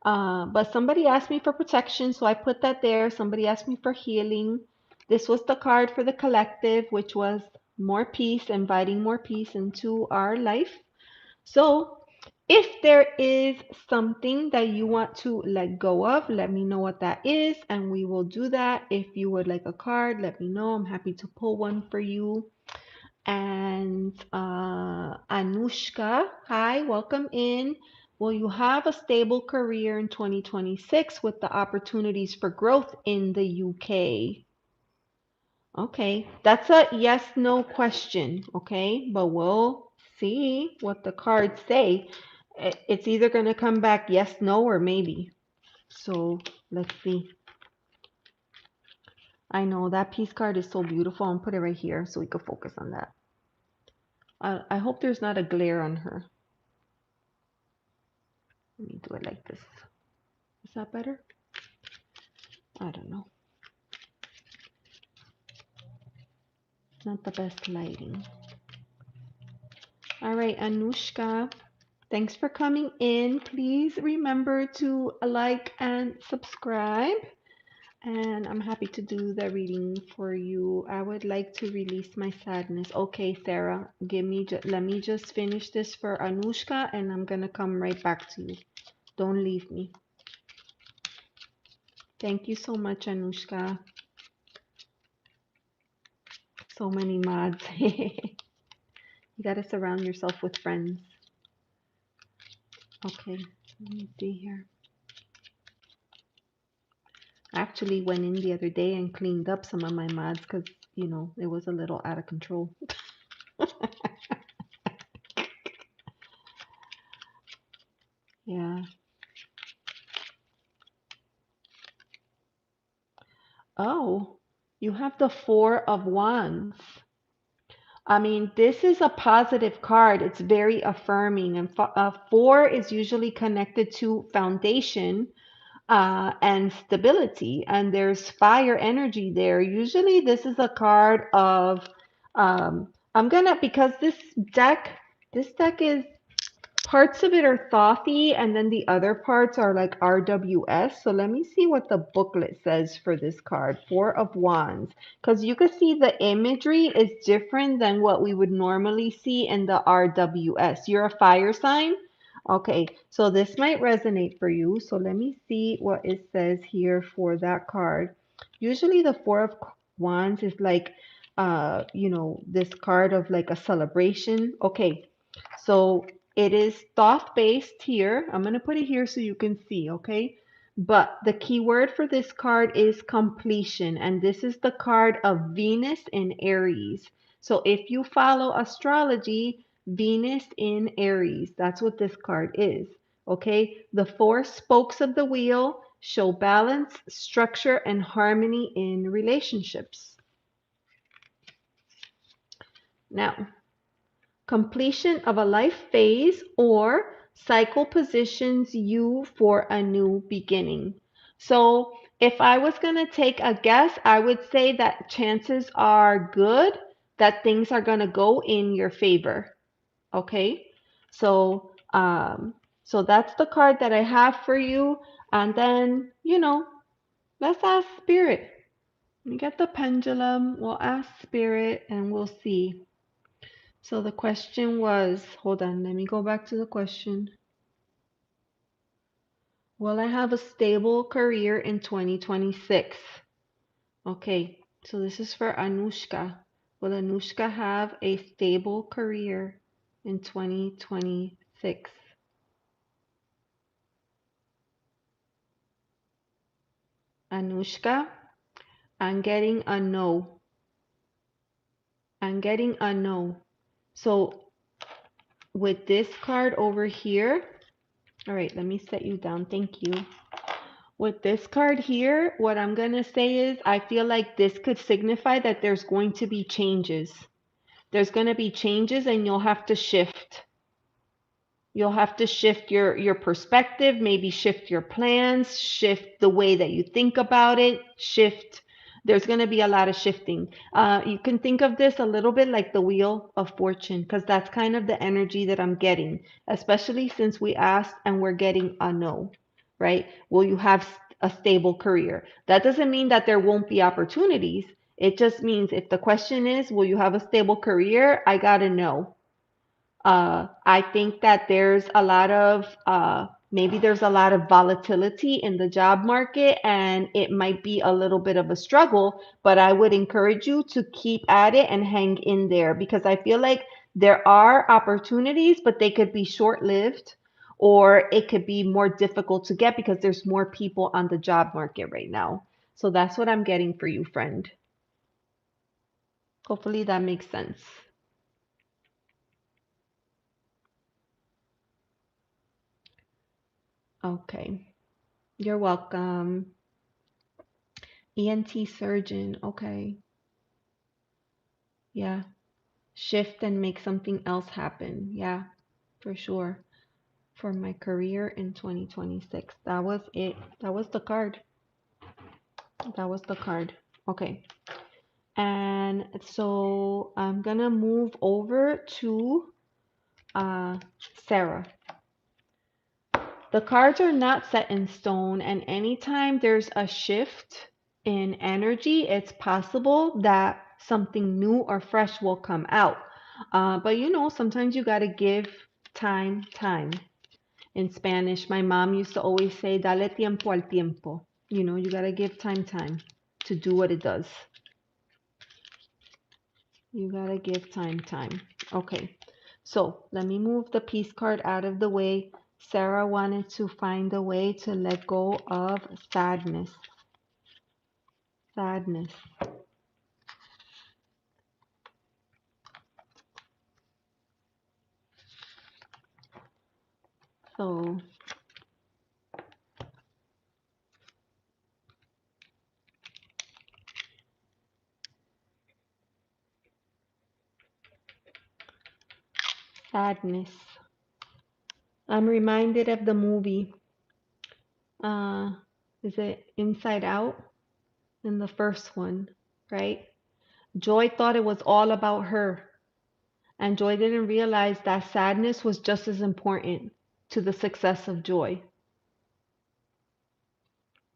But somebody asked me for protection, so I put that there. Somebody asked me for healing. This was the card for the collective, which was more peace, inviting more peace into our life. So, if there is something that you want to let go of, let me know what that is, and we will do that. If you would like a card, let me know. I'm happy to pull one for you. And Anushka, hi, welcome in. Will you have a stable career in 2026 with the opportunities for growth in the UK? Okay, that's a yes no question, okay? But we'll see what the cards say. It's either going to come back yes, no, or maybe. So let's see. I know that peace card is so beautiful. I'll put it right here so we can focus on that. I hope there's not a glare on her. Let me do it like this. Is that better? I don't know. Not the best lighting. All right, Anushka. Thanks for coming in. Please remember to like and subscribe. And I'm happy to do the reading for you. I would like to release my sadness. Okay, Sarah, let me just finish this for Anushka, and I'm gonna come right back to you. Don't leave me. Thank you so much, Anushka. So many mods. You gotta surround yourself with friends. Okay, let me see here. I actually went in the other day and cleaned up some of my mods because, you know, it was a little out of control. Yeah. Oh, you have the Four of Wands. I mean, this is a positive card. It's very affirming. And four is usually connected to foundation and stability. And there's fire energy there. Usually, this is a card of, because this deck is parts of it are Thothi, and then the other parts are like RWS. So let me see what the booklet says for this card, Four of Wands. Because you can see the imagery is different than what we would normally see in the RWS. You're a fire sign? Okay, so this might resonate for you. So let me see what it says here for that card. Usually the Four of Wands is like, this card of like a celebration. Okay, so it is thought based here. I'm going to put it here so you can see, okay? But the key word for this card is completion, and this is the card of Venus in Aries. So if you follow astrology, Venus in Aries, that's what this card is, okay? The four spokes of the wheel show balance, structure, and harmony in relationships. Now, completion of a life phase or cycle positions you for a new beginning. So if I was going to take a guess, I would say that chances are good that things are going to go in your favor. Okay? So so that's the card that I have for you. And then, let's ask spirit. We get the pendulum, we'll ask spirit and we'll see. So the question was, hold on, let me go back to the question. Will I have a stable career in 2026? Okay, so this is for Anushka. Will Anushka have a stable career in 2026? Anushka, I'm getting a no. I'm getting a no. So with this card over here, All right, let me set you down. Thank you. With this card here, what I'm going to say is I feel like this could signify that there's going to be changes. There's going to be changes and you'll have to shift. You'll have to shift your perspective, maybe shift your plans, shift the way that you think about it, shift. There's going to be a lot of shifting. You can think of this a little bit like the Wheel of Fortune, because that's kind of the energy that I'm getting, especially since we asked and we're getting a no, right? Will you have a stable career? That doesn't mean that there won't be opportunities. It just means if the question is, will you have a stable career? I got to know. I think that there's a lot of maybe there's a lot of volatility in the job market and it might be a little bit of a struggle, but I would encourage you to keep at it and hang in there because I feel like there are opportunities, but they could be short-lived or it could be more difficult to get because there's more people on the job market right now. So that's what I'm getting for you, friend. Hopefully that makes sense. Okay. You're welcome. ENT surgeon. Okay. Yeah. Shift and make something else happen. Yeah, for sure. For my career in 2026. That was it. That was the card. That was the card. Okay. And so I'm gonna move over to uh Sarah. The cards are not set in stone, and anytime there's a shift in energy, it's possible that something new or fresh will come out. But sometimes you got to give time. In Spanish, my mom used to always say, dale tiempo al tiempo. You got to give time to do what it does. You got to give time. Okay, so let me move the peace card out of the way. Sarah wanted to find a way to let go of sadness. Sadness. So, sadness. I'm reminded of the movie. Uh, is it Inside Out? In the first one, right? Joy thought it was all about her, and Joy didn't realize that sadness was just as important to the success of Joy.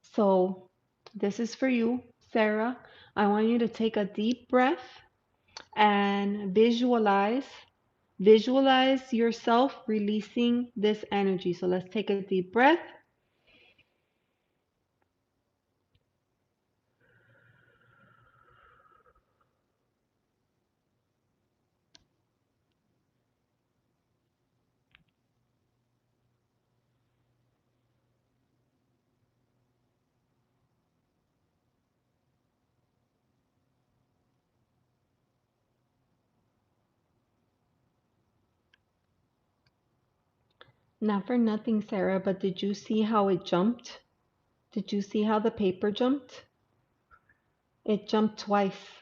So, this is for you, Sarah. I want you to take a deep breath and visualize yourself releasing this energy. So, let's take a deep breath. Not for nothing, Sarah, but did you see how it jumped? Did you see how the paper jumped? It jumped twice.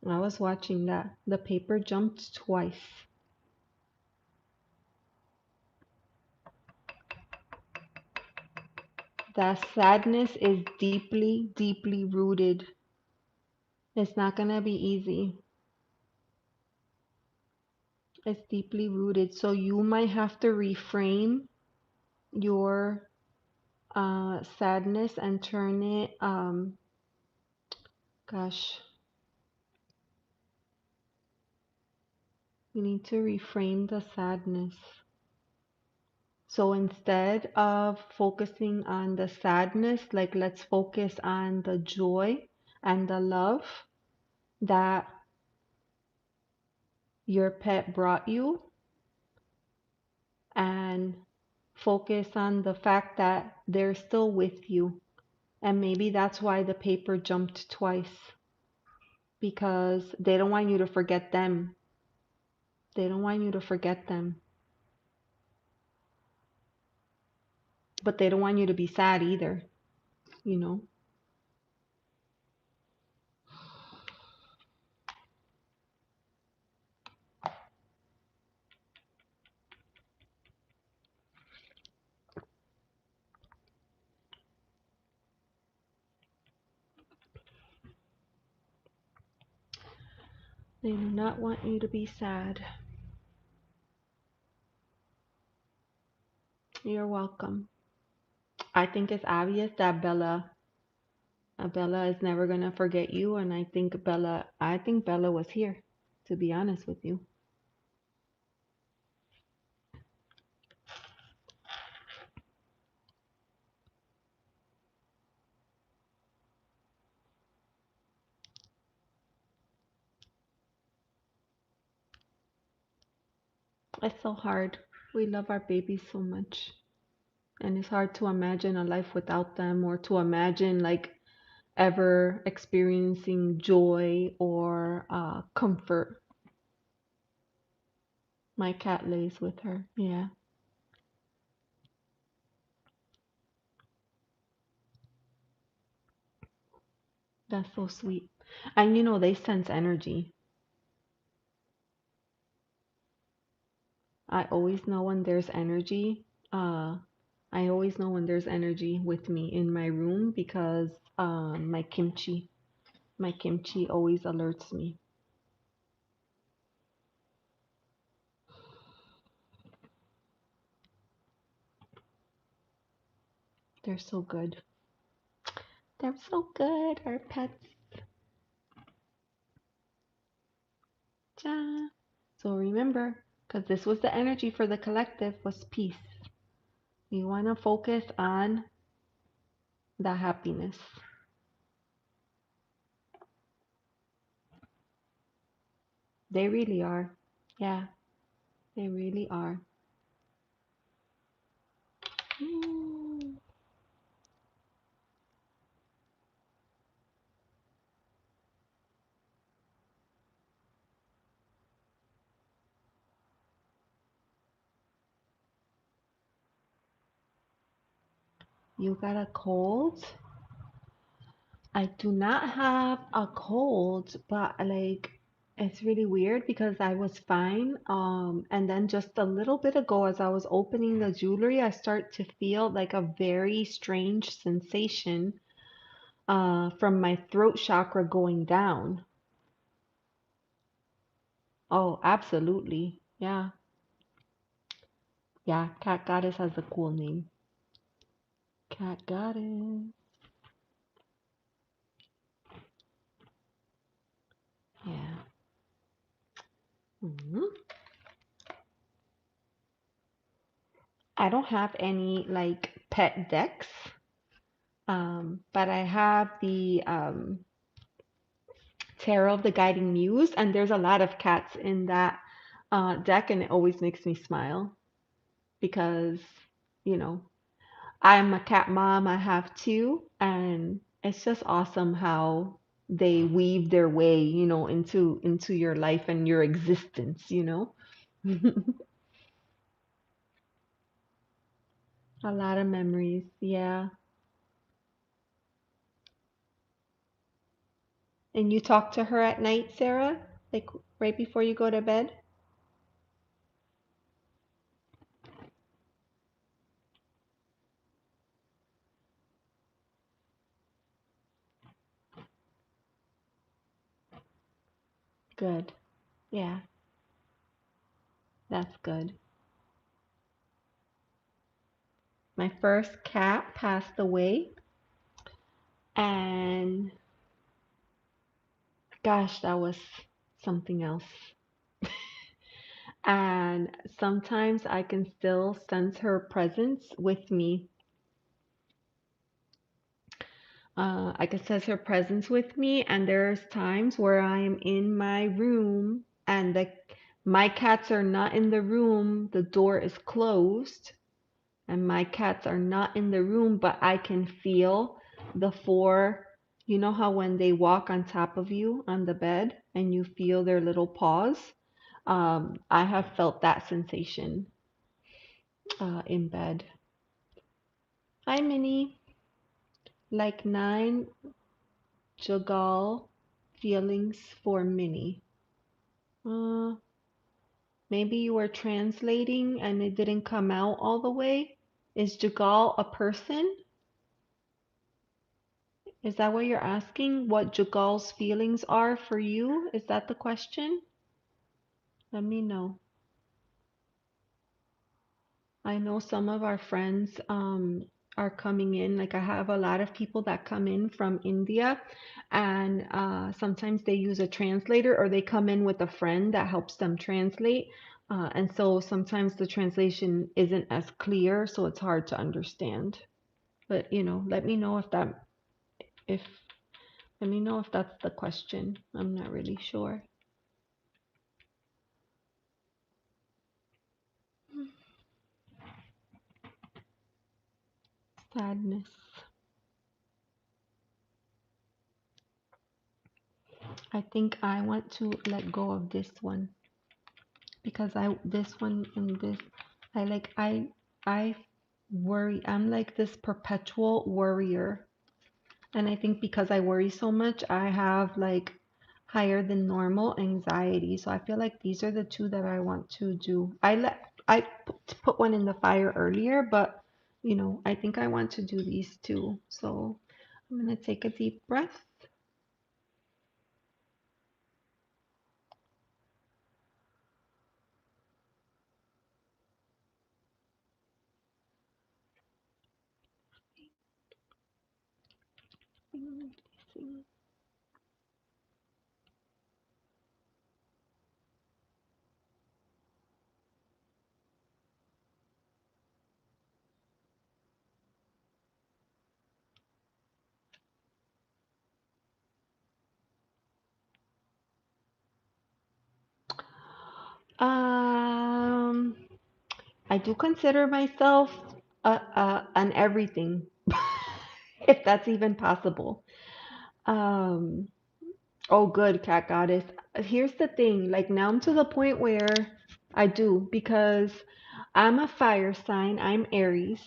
I was watching that. The paper jumped twice. That sadness is deeply rooted. It's not going to be easy. It's deeply rooted. So you might have to reframe your sadness and turn it, gosh, you need to reframe the sadness. So instead of focusing on the sadness, like let's focus on the joy and the love that your pet brought you and focus on the fact that they're still with you. And maybe that's why the paper jumped twice because they don't want you to forget them. They don't want you to forget them, but they don't want you to be sad either, you know? They do not want you to be sad. You're welcome. I think it's obvious that Bella is never gonna forget you, and I think Bella was here, to be honest with you. It's so hard. We love our babies so much, and it's hard to imagine a life without them, or to imagine like ever experiencing joy or comfort. My cat lays with her. Yeah, that's so sweet. And they sense energy. I always know when there's energy. Uh, I always know when there's energy with me in my room because my kimchi always alerts me. They're so good. They're so good, our pets. Ja. So remember, because this was the energy for the collective, was peace. You want to focus on the happiness. They really are. Yeah, they really are. Mm. You got a cold? I do not have a cold, but like it's really weird because I was fine. And then just a little bit ago, as I was opening the jewelry, I start to feel like a very strange sensation from my throat chakra going down. Oh, absolutely. Yeah. Yeah, Cat Goddess has a cool name. Cat Goddess. Yeah. Mhm. I don't have any like pet decks, but I have the Tarot of the Guiding Muse, and there's a lot of cats in that deck, and it always makes me smile because, you know, I'm a cat mom, I have two, and it's just awesome how they weave their way, into your life and your existence. A lot of memories, yeah. And you talk to her at night, Sarah? Like right before you go to bed? Good. Yeah, that's good. My first cat passed away, and gosh, that was something else. And sometimes I can still sense her presence with me. I can sense her presence with me, and there's times where I'm in my room and my cats are not in the room, the door is closed, and my cats are not in the room, but I can feel the four. You know how when they walk on top of you on the bed and you feel their little paws? I have felt that sensation in bed. Hi, Minnie. Like 9 Jagal feelings for Minnie. Uh, Maybe you were translating and it didn't come out all the way. Is Jagal a person? Is that what you're asking? What Jagal's feelings are for you? Is that the question? Let me know. I know some of our friends are coming in. Like I have a lot of people that come in from India, and sometimes they use a translator or they come in with a friend that helps them translate. And so sometimes the translation isn't as clear, so it's hard to understand. But let me know if let me know if that's the question. I'm not really sure. Sadness. I think I want to let go of this one because this one and this I worry. I'm like this perpetual worrier. And I think because I worry so much, I have like higher than normal anxiety. So I feel like these are the two that I want to do. I put one in the fire earlier, but I think I want to do these two. So I'm gonna take a deep breath. Um, I do consider myself an everything, if that's even possible. Um, oh, good, cat goddess. Here's the thing, like now I'm to the point where I do because I'm a fire sign, I'm Aries,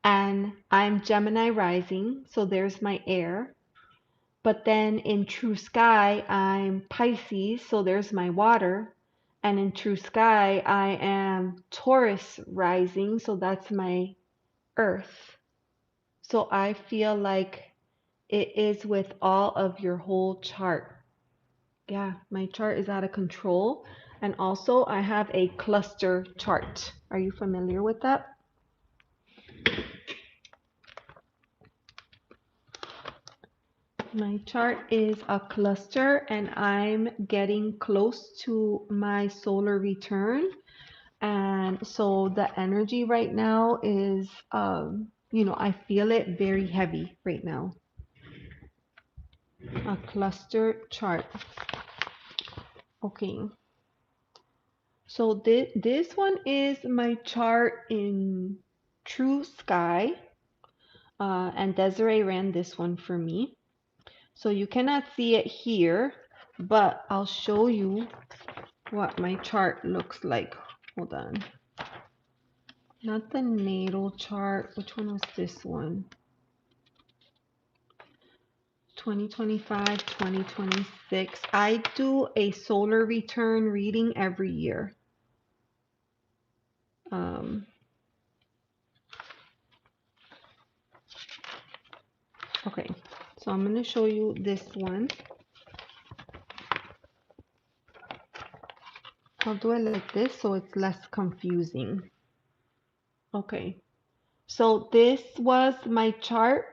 and I'm Gemini rising, so there's my air. But then in true sky, I'm Pisces, so there's my water. And in true sky, I am Taurus rising, so that's my earth. So I feel like it is with all of your whole chart. Yeah, my chart is out of control. And also, I have a cluster chart. Are you familiar with that? My chart is a cluster, and I'm getting close to my solar return. And so the energy right now is, I feel it very heavy right now. A cluster chart. Okay. So this one is my chart in True Sky. And Desiree ran this one for me. So you cannot see it here, but I'll show you what my chart looks like. Hold on. Not the natal chart. Which one was this one? 2025, 2026. I do a solar return reading every year. Um, okay, so I'm going to show you this one. I'll do it like this so it's less confusing. Okay, so this was my chart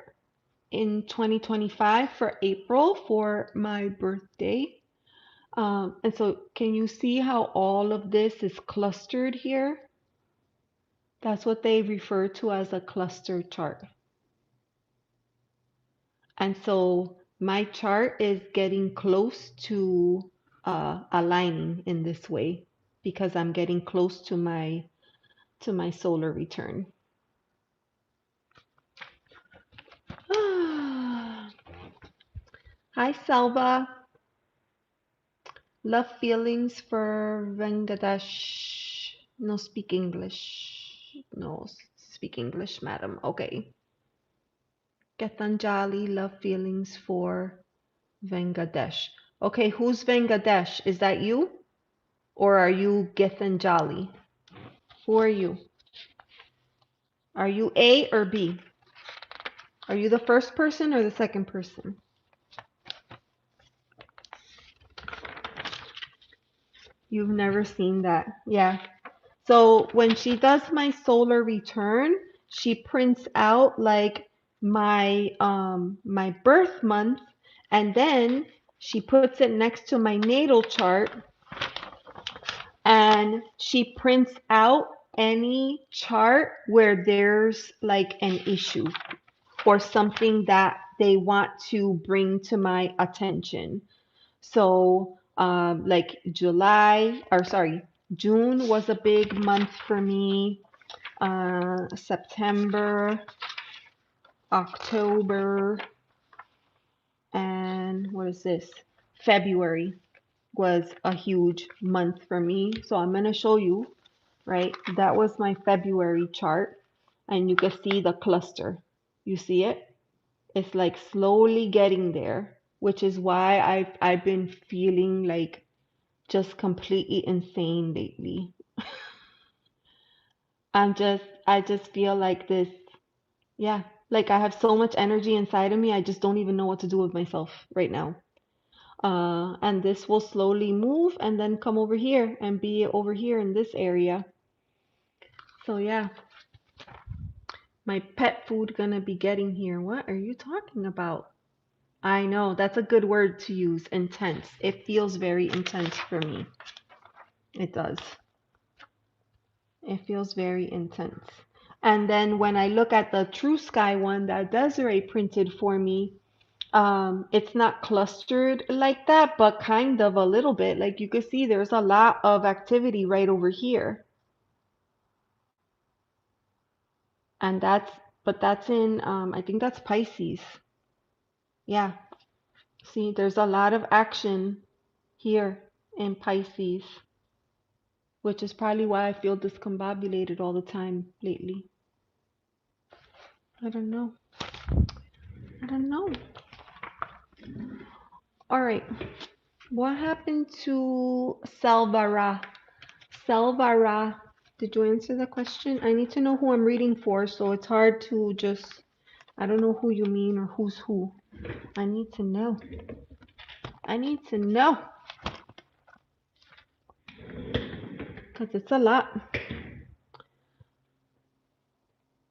in 2025 for April for my birthday. And so can you see how all of this is clustered here? That's what they refer to as a cluster chart. And so my chart is getting close to aligning in this way because I'm getting close to my solar return. Hi, Selva. Love feelings for Vengadesh. No speak English. No speak English, madam. Okay. Getanjali, love feelings for Vengadesh. Okay, who's Vengadesh? Is that you? Or are you Getanjali? Who are you? Are you A or B? Are you the first person or the second person? You've never seen that. Yeah. So when she does my solar return, she prints out like my birth month, and then she puts it next to my natal chart, and she prints out any chart where there's like an issue or something that they want to bring to my attention. So, like June was a big month for me. September, October, and what is this? February was a huge month for me. So I'm going to show you, right? That was my February chart, and you can see the cluster. You see it? It's like slowly getting there, which is why I've been feeling like just completely insane lately. I just feel like this, yeah, like I have so much energy inside of me, I just don't even know what to do with myself right now. And this will slowly move and then come over here and be over here in this area. So yeah, my pet food gonna be getting here. What are you talking about? I know, that's a good word to use, intense. It feels very intense for me. It does. It feels very intense. And then when I look at the True Sky one that Desiree printed for me, it's not clustered like that, but kind of a little bit. Like you can see there's a lot of activity right over here. And that's in, I think that's Pisces. Yeah. See, there's a lot of action here in Pisces, which is probably why I feel discombobulated all the time lately. I don't know. I don't know. All right. What happened to Salvara? Salvara, did you answer the question? I need to know who I'm reading for, so it's hard to just, I don't know who you mean or who's who. I need to know. I need to know. Because it's a lot.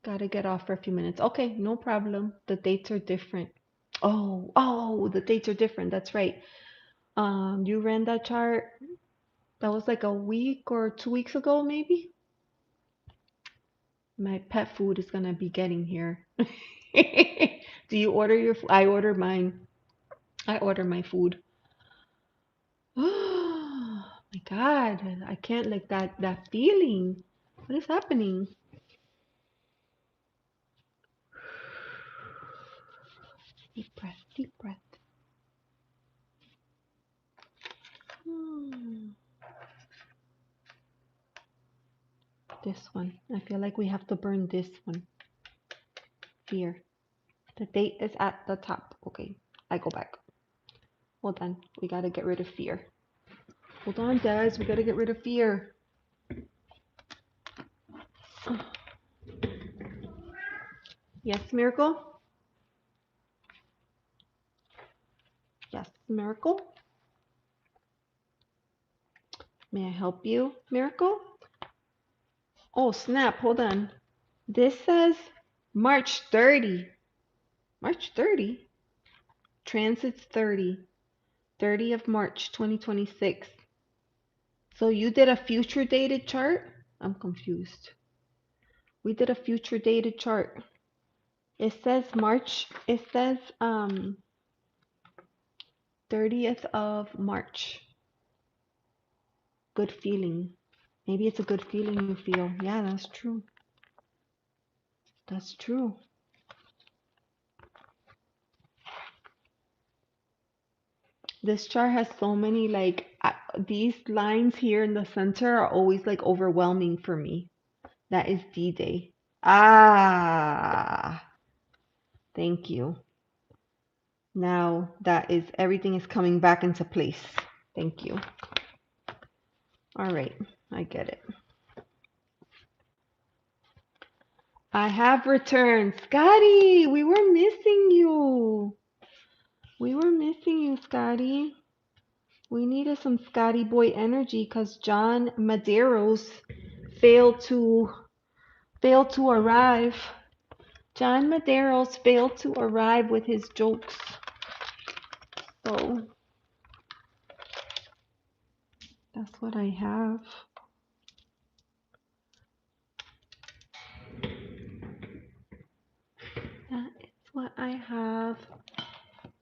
Gotta get off for a few minutes. Okay, no problem. The dates are different. Oh, the dates are different. That's right. You ran that chart. That was like a week or 2 weeks ago, maybe. My pet food is gonna be getting here. Do you order your food? I order mine. I order my food. Oh my God. I can't like that feeling. What is happening? Deep breath, deep breath. Hmm. This one. I feel like we have to burn this one. Fear. The date is at the top. Okay, I go back. Hold on. We gotta get rid of fear. Hold on, Des. We gotta get rid of fear. Yes, Miracle? Yes, Miracle? May I help you, Miracle? Oh, snap. Hold on. This says March 30. March 30? Transit's 30. 30 of March 2026. So you did a future dated chart? I'm confused. We did a future dated chart. It says March, it says 30th of March. Good feeling. Maybe it's a good feeling you feel. Yeah, that's true. That's true. This chart has so many like these lines here in the center are always like overwhelming for me. That is D-Day. Ah, thank you. Now that is everything is coming back into place. Thank you. All right, I get it. I have returned. Scotty, we were missing you. We were missing you, Scotty. We needed some Scotty boy energy because John Medeiros failed to arrive. John Medeiros failed to arrive with his jokes. So that's what I have. That is what I have.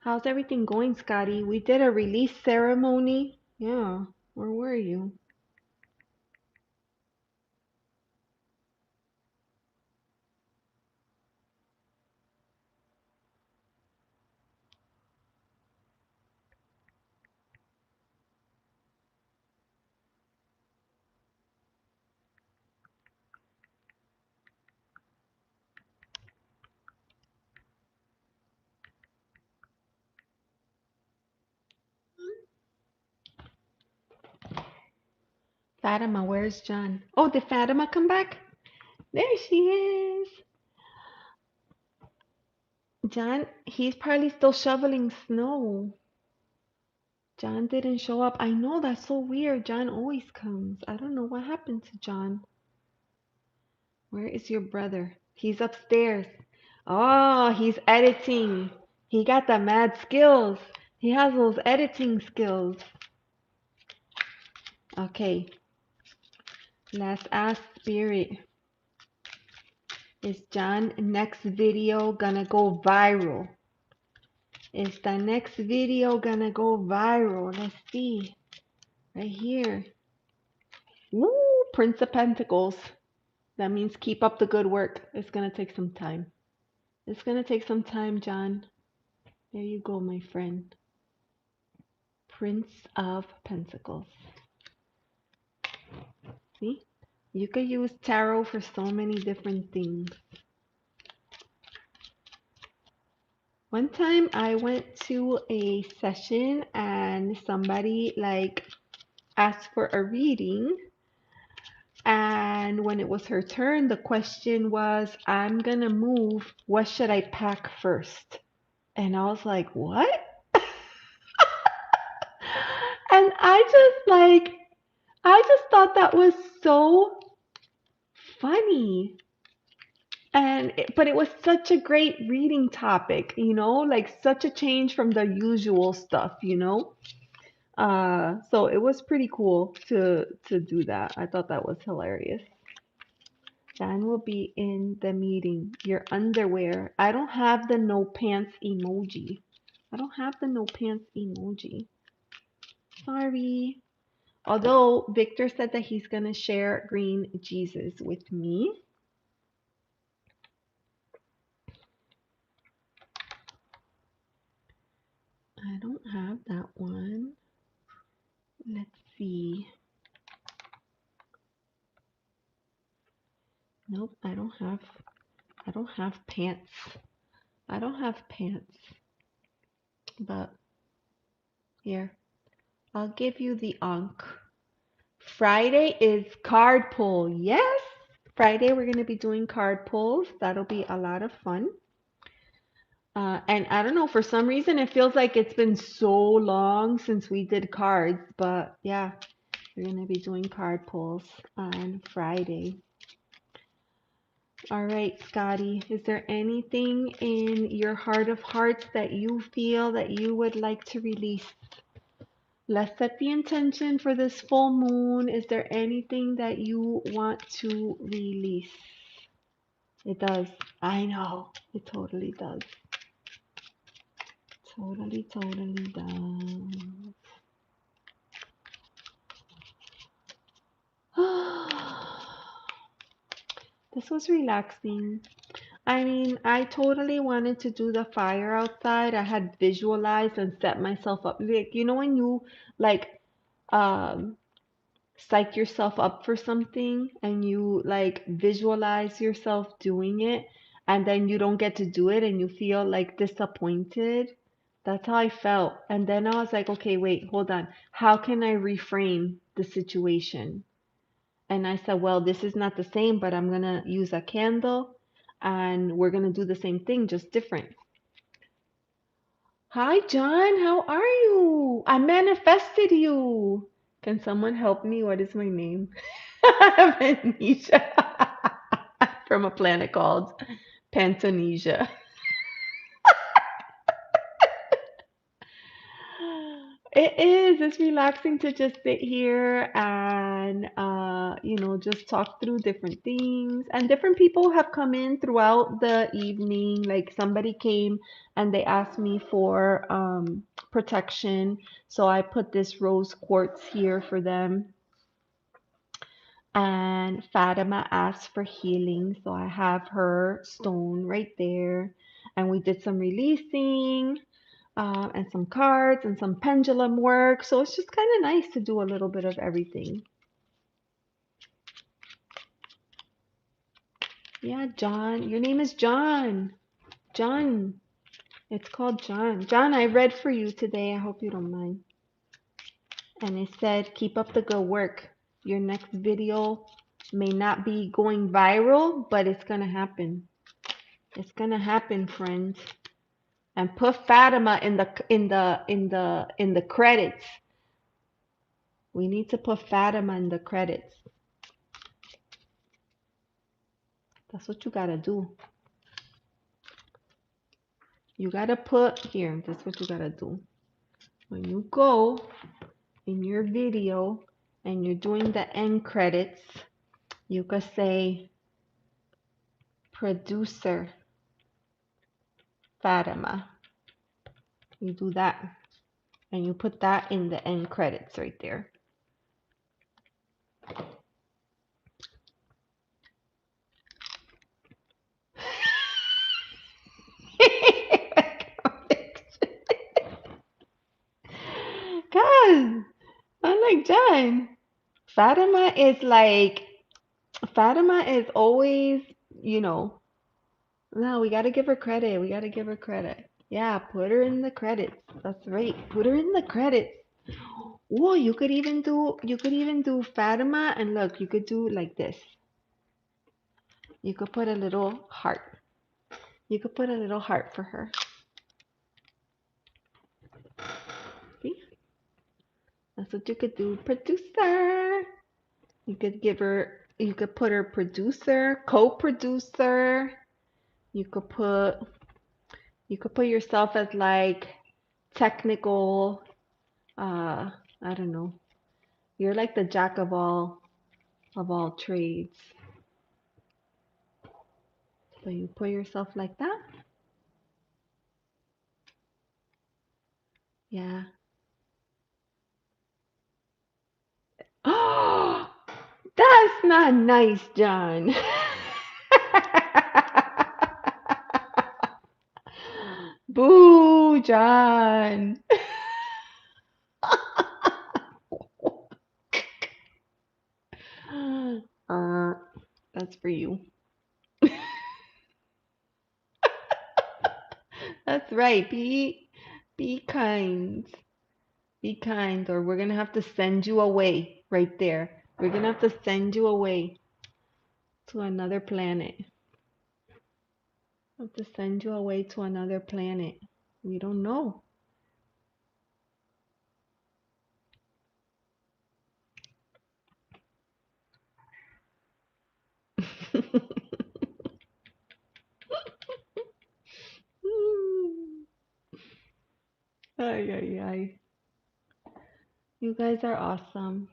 How's everything going, Scotty? We did a release ceremony. Yeah, where were you? Fatima, where's John? Oh, did Fatima come back? There she is. John, he's probably still shoveling snow. John didn't show up. I know, that's so weird. John always comes. I don't know what happened to John. Where is your brother? He's upstairs. Oh, he's editing. He got the mad skills. He has those editing skills. Okay, let's ask Spirit. Is John next video gonna go viral? Is the next video gonna go viral? Let's see. Right here. Woo! Prince of Pentacles. That means keep up the good work. It's gonna take some time. It's gonna take some time, John. There you go, my friend. Prince of Pentacles. See? You could use tarot for so many different things. One time I went to a session and somebody like asked for a reading, and when it was her turn, the question was, I'm gonna move, what should I pack first? And I was like, what? And I just thought that was so funny. But it was such a great reading topic, like such a change from the usual stuff. So it was pretty cool to do that. I thought that was hilarious. Dan will be in the meeting. Your underwear. I don't have the no pants emoji. I don't have the no pants emoji. Sorry. Although Victor said that he's gonna share green Jesus with me. I don't have that one. Let's see. Nope, I don't have pants. I don't have pants. But here, I'll give you the Ankh. Friday is card pull. Yes. Friday we're going to be doing card pulls. That'll be a lot of fun. And I don't know, for some reason it feels like it's been so long since we did cards, but yeah, we're going to be doing card pulls on Friday. All right, Scotty, is there anything in your heart of hearts that you feel that you would like to release? Let's set the intention for this full moon. Is there anything that you want to release? It does. I know. It totally does. Totally, totally does. This was relaxing. I mean, I totally wanted to do the fire outside. I had visualized and set myself up. Like, you know, when you like um psych yourself up for something and you like visualize yourself doing it and then you don't get to do it and you feel like disappointed. That's how I felt. And then I was like, okay, wait, hold on. How can I reframe the situation? And I said, well, this is not the same, but I'm going to use a candle and we're going to do the same thing, just different. Hi, John. How are you? I manifested you. Can someone help me? What is my name? Amnesia. From a planet called Pantanesia. It is. It's relaxing to just sit here and just talk through different things. And different people have come in throughout the evening. Like somebody came and they asked me for protection. So I put this rose quartz here for them. And Fatima asked for healing, so I have her stone right there. And we did some releasing, and some cards and some pendulum work. So it's just kind of nice to do a little bit of everything. Yeah, John. Your name is John. John. It's called John. John, I read for you today. I hope you don't mind. And it said, keep up the good work. Your next video may not be going viral, but it's going to happen. It's going to happen, friends. And put Fatima in the credits. We need to put Fatima in the credits. That's what you gotta do. You gotta put here. That's what you gotta do. When you go in your video and you're doing the end credits, you could say producer Fatima. You do that. And you put that in the end credits right there. Cause I'm like John. Fatima is always, you know, no, we gotta give her credit. We gotta give her credit. Yeah, put her in the credits. That's right. Put her in the credits. Oh, you could even do Fatima and look, you could do like this. You could put a little heart. You could put a little heart for her. See? That's what you could do. Producer. You could put her producer, co-producer. You could put you could put yourself as like technical, I don't know. You're like the jack of all trades. So you put yourself like that. Yeah. Oh, that's not nice, John. Boo, John. Uh, that's for you. That's right. Be kind. Be kind, or we're gonna have to send you away right there. We're gonna have to send you away to another planet. Have to send you away to another planet. We don't know. Ay, ay, ay. You guys are awesome.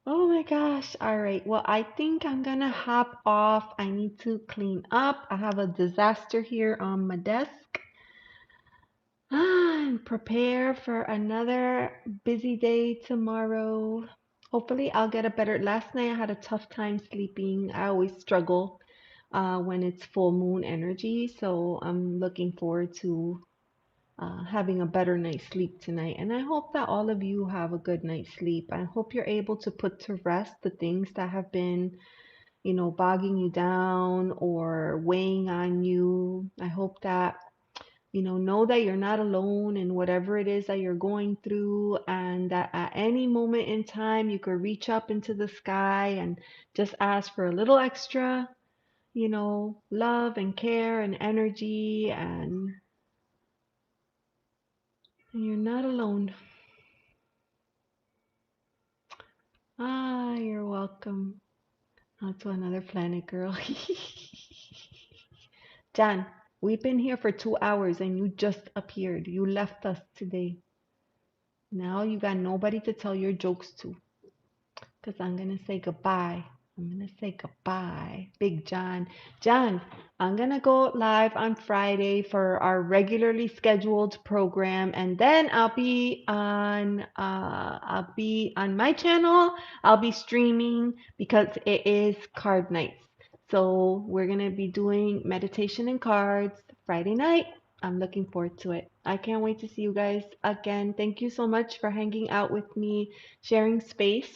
Oh my gosh. All right. Well, I think I'm gonna hop off. I need to clean up. I have a disaster here on my desk. And prepare for another busy day tomorrow. Hopefully, I'll get a better. Last night, I had a tough time sleeping. I always struggle when it's full moon energy. So I'm looking forward to having a better night's sleep tonight. And I hope that all of you have a good night's sleep. I hope you're able to put to rest the things that have been, bogging you down or weighing on you. I hope that, know that you're not alone in whatever it is that you're going through, and that at any moment in time you could reach up into the sky and just ask for a little extra, love and care and energy, and you're not alone. Ah, you're welcome. On to another planet, girl. Jan, we've been here for 2 hours and you just appeared. You left us today. Now you got nobody to tell your jokes to. Because I'm going to say goodbye. I'm going to say goodbye. Big John. John, I'm going to go live on Friday for our regularly scheduled program, and then I'll be on my channel. I'll be streaming because it is card nights. So we're going to be doing meditation and cards Friday night. I'm looking forward to it. I can't wait to see you guys again. Thank you so much for hanging out with me, sharing space,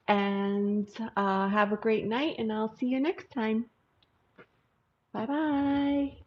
and have a great night, and I'll see you next time. Bye bye.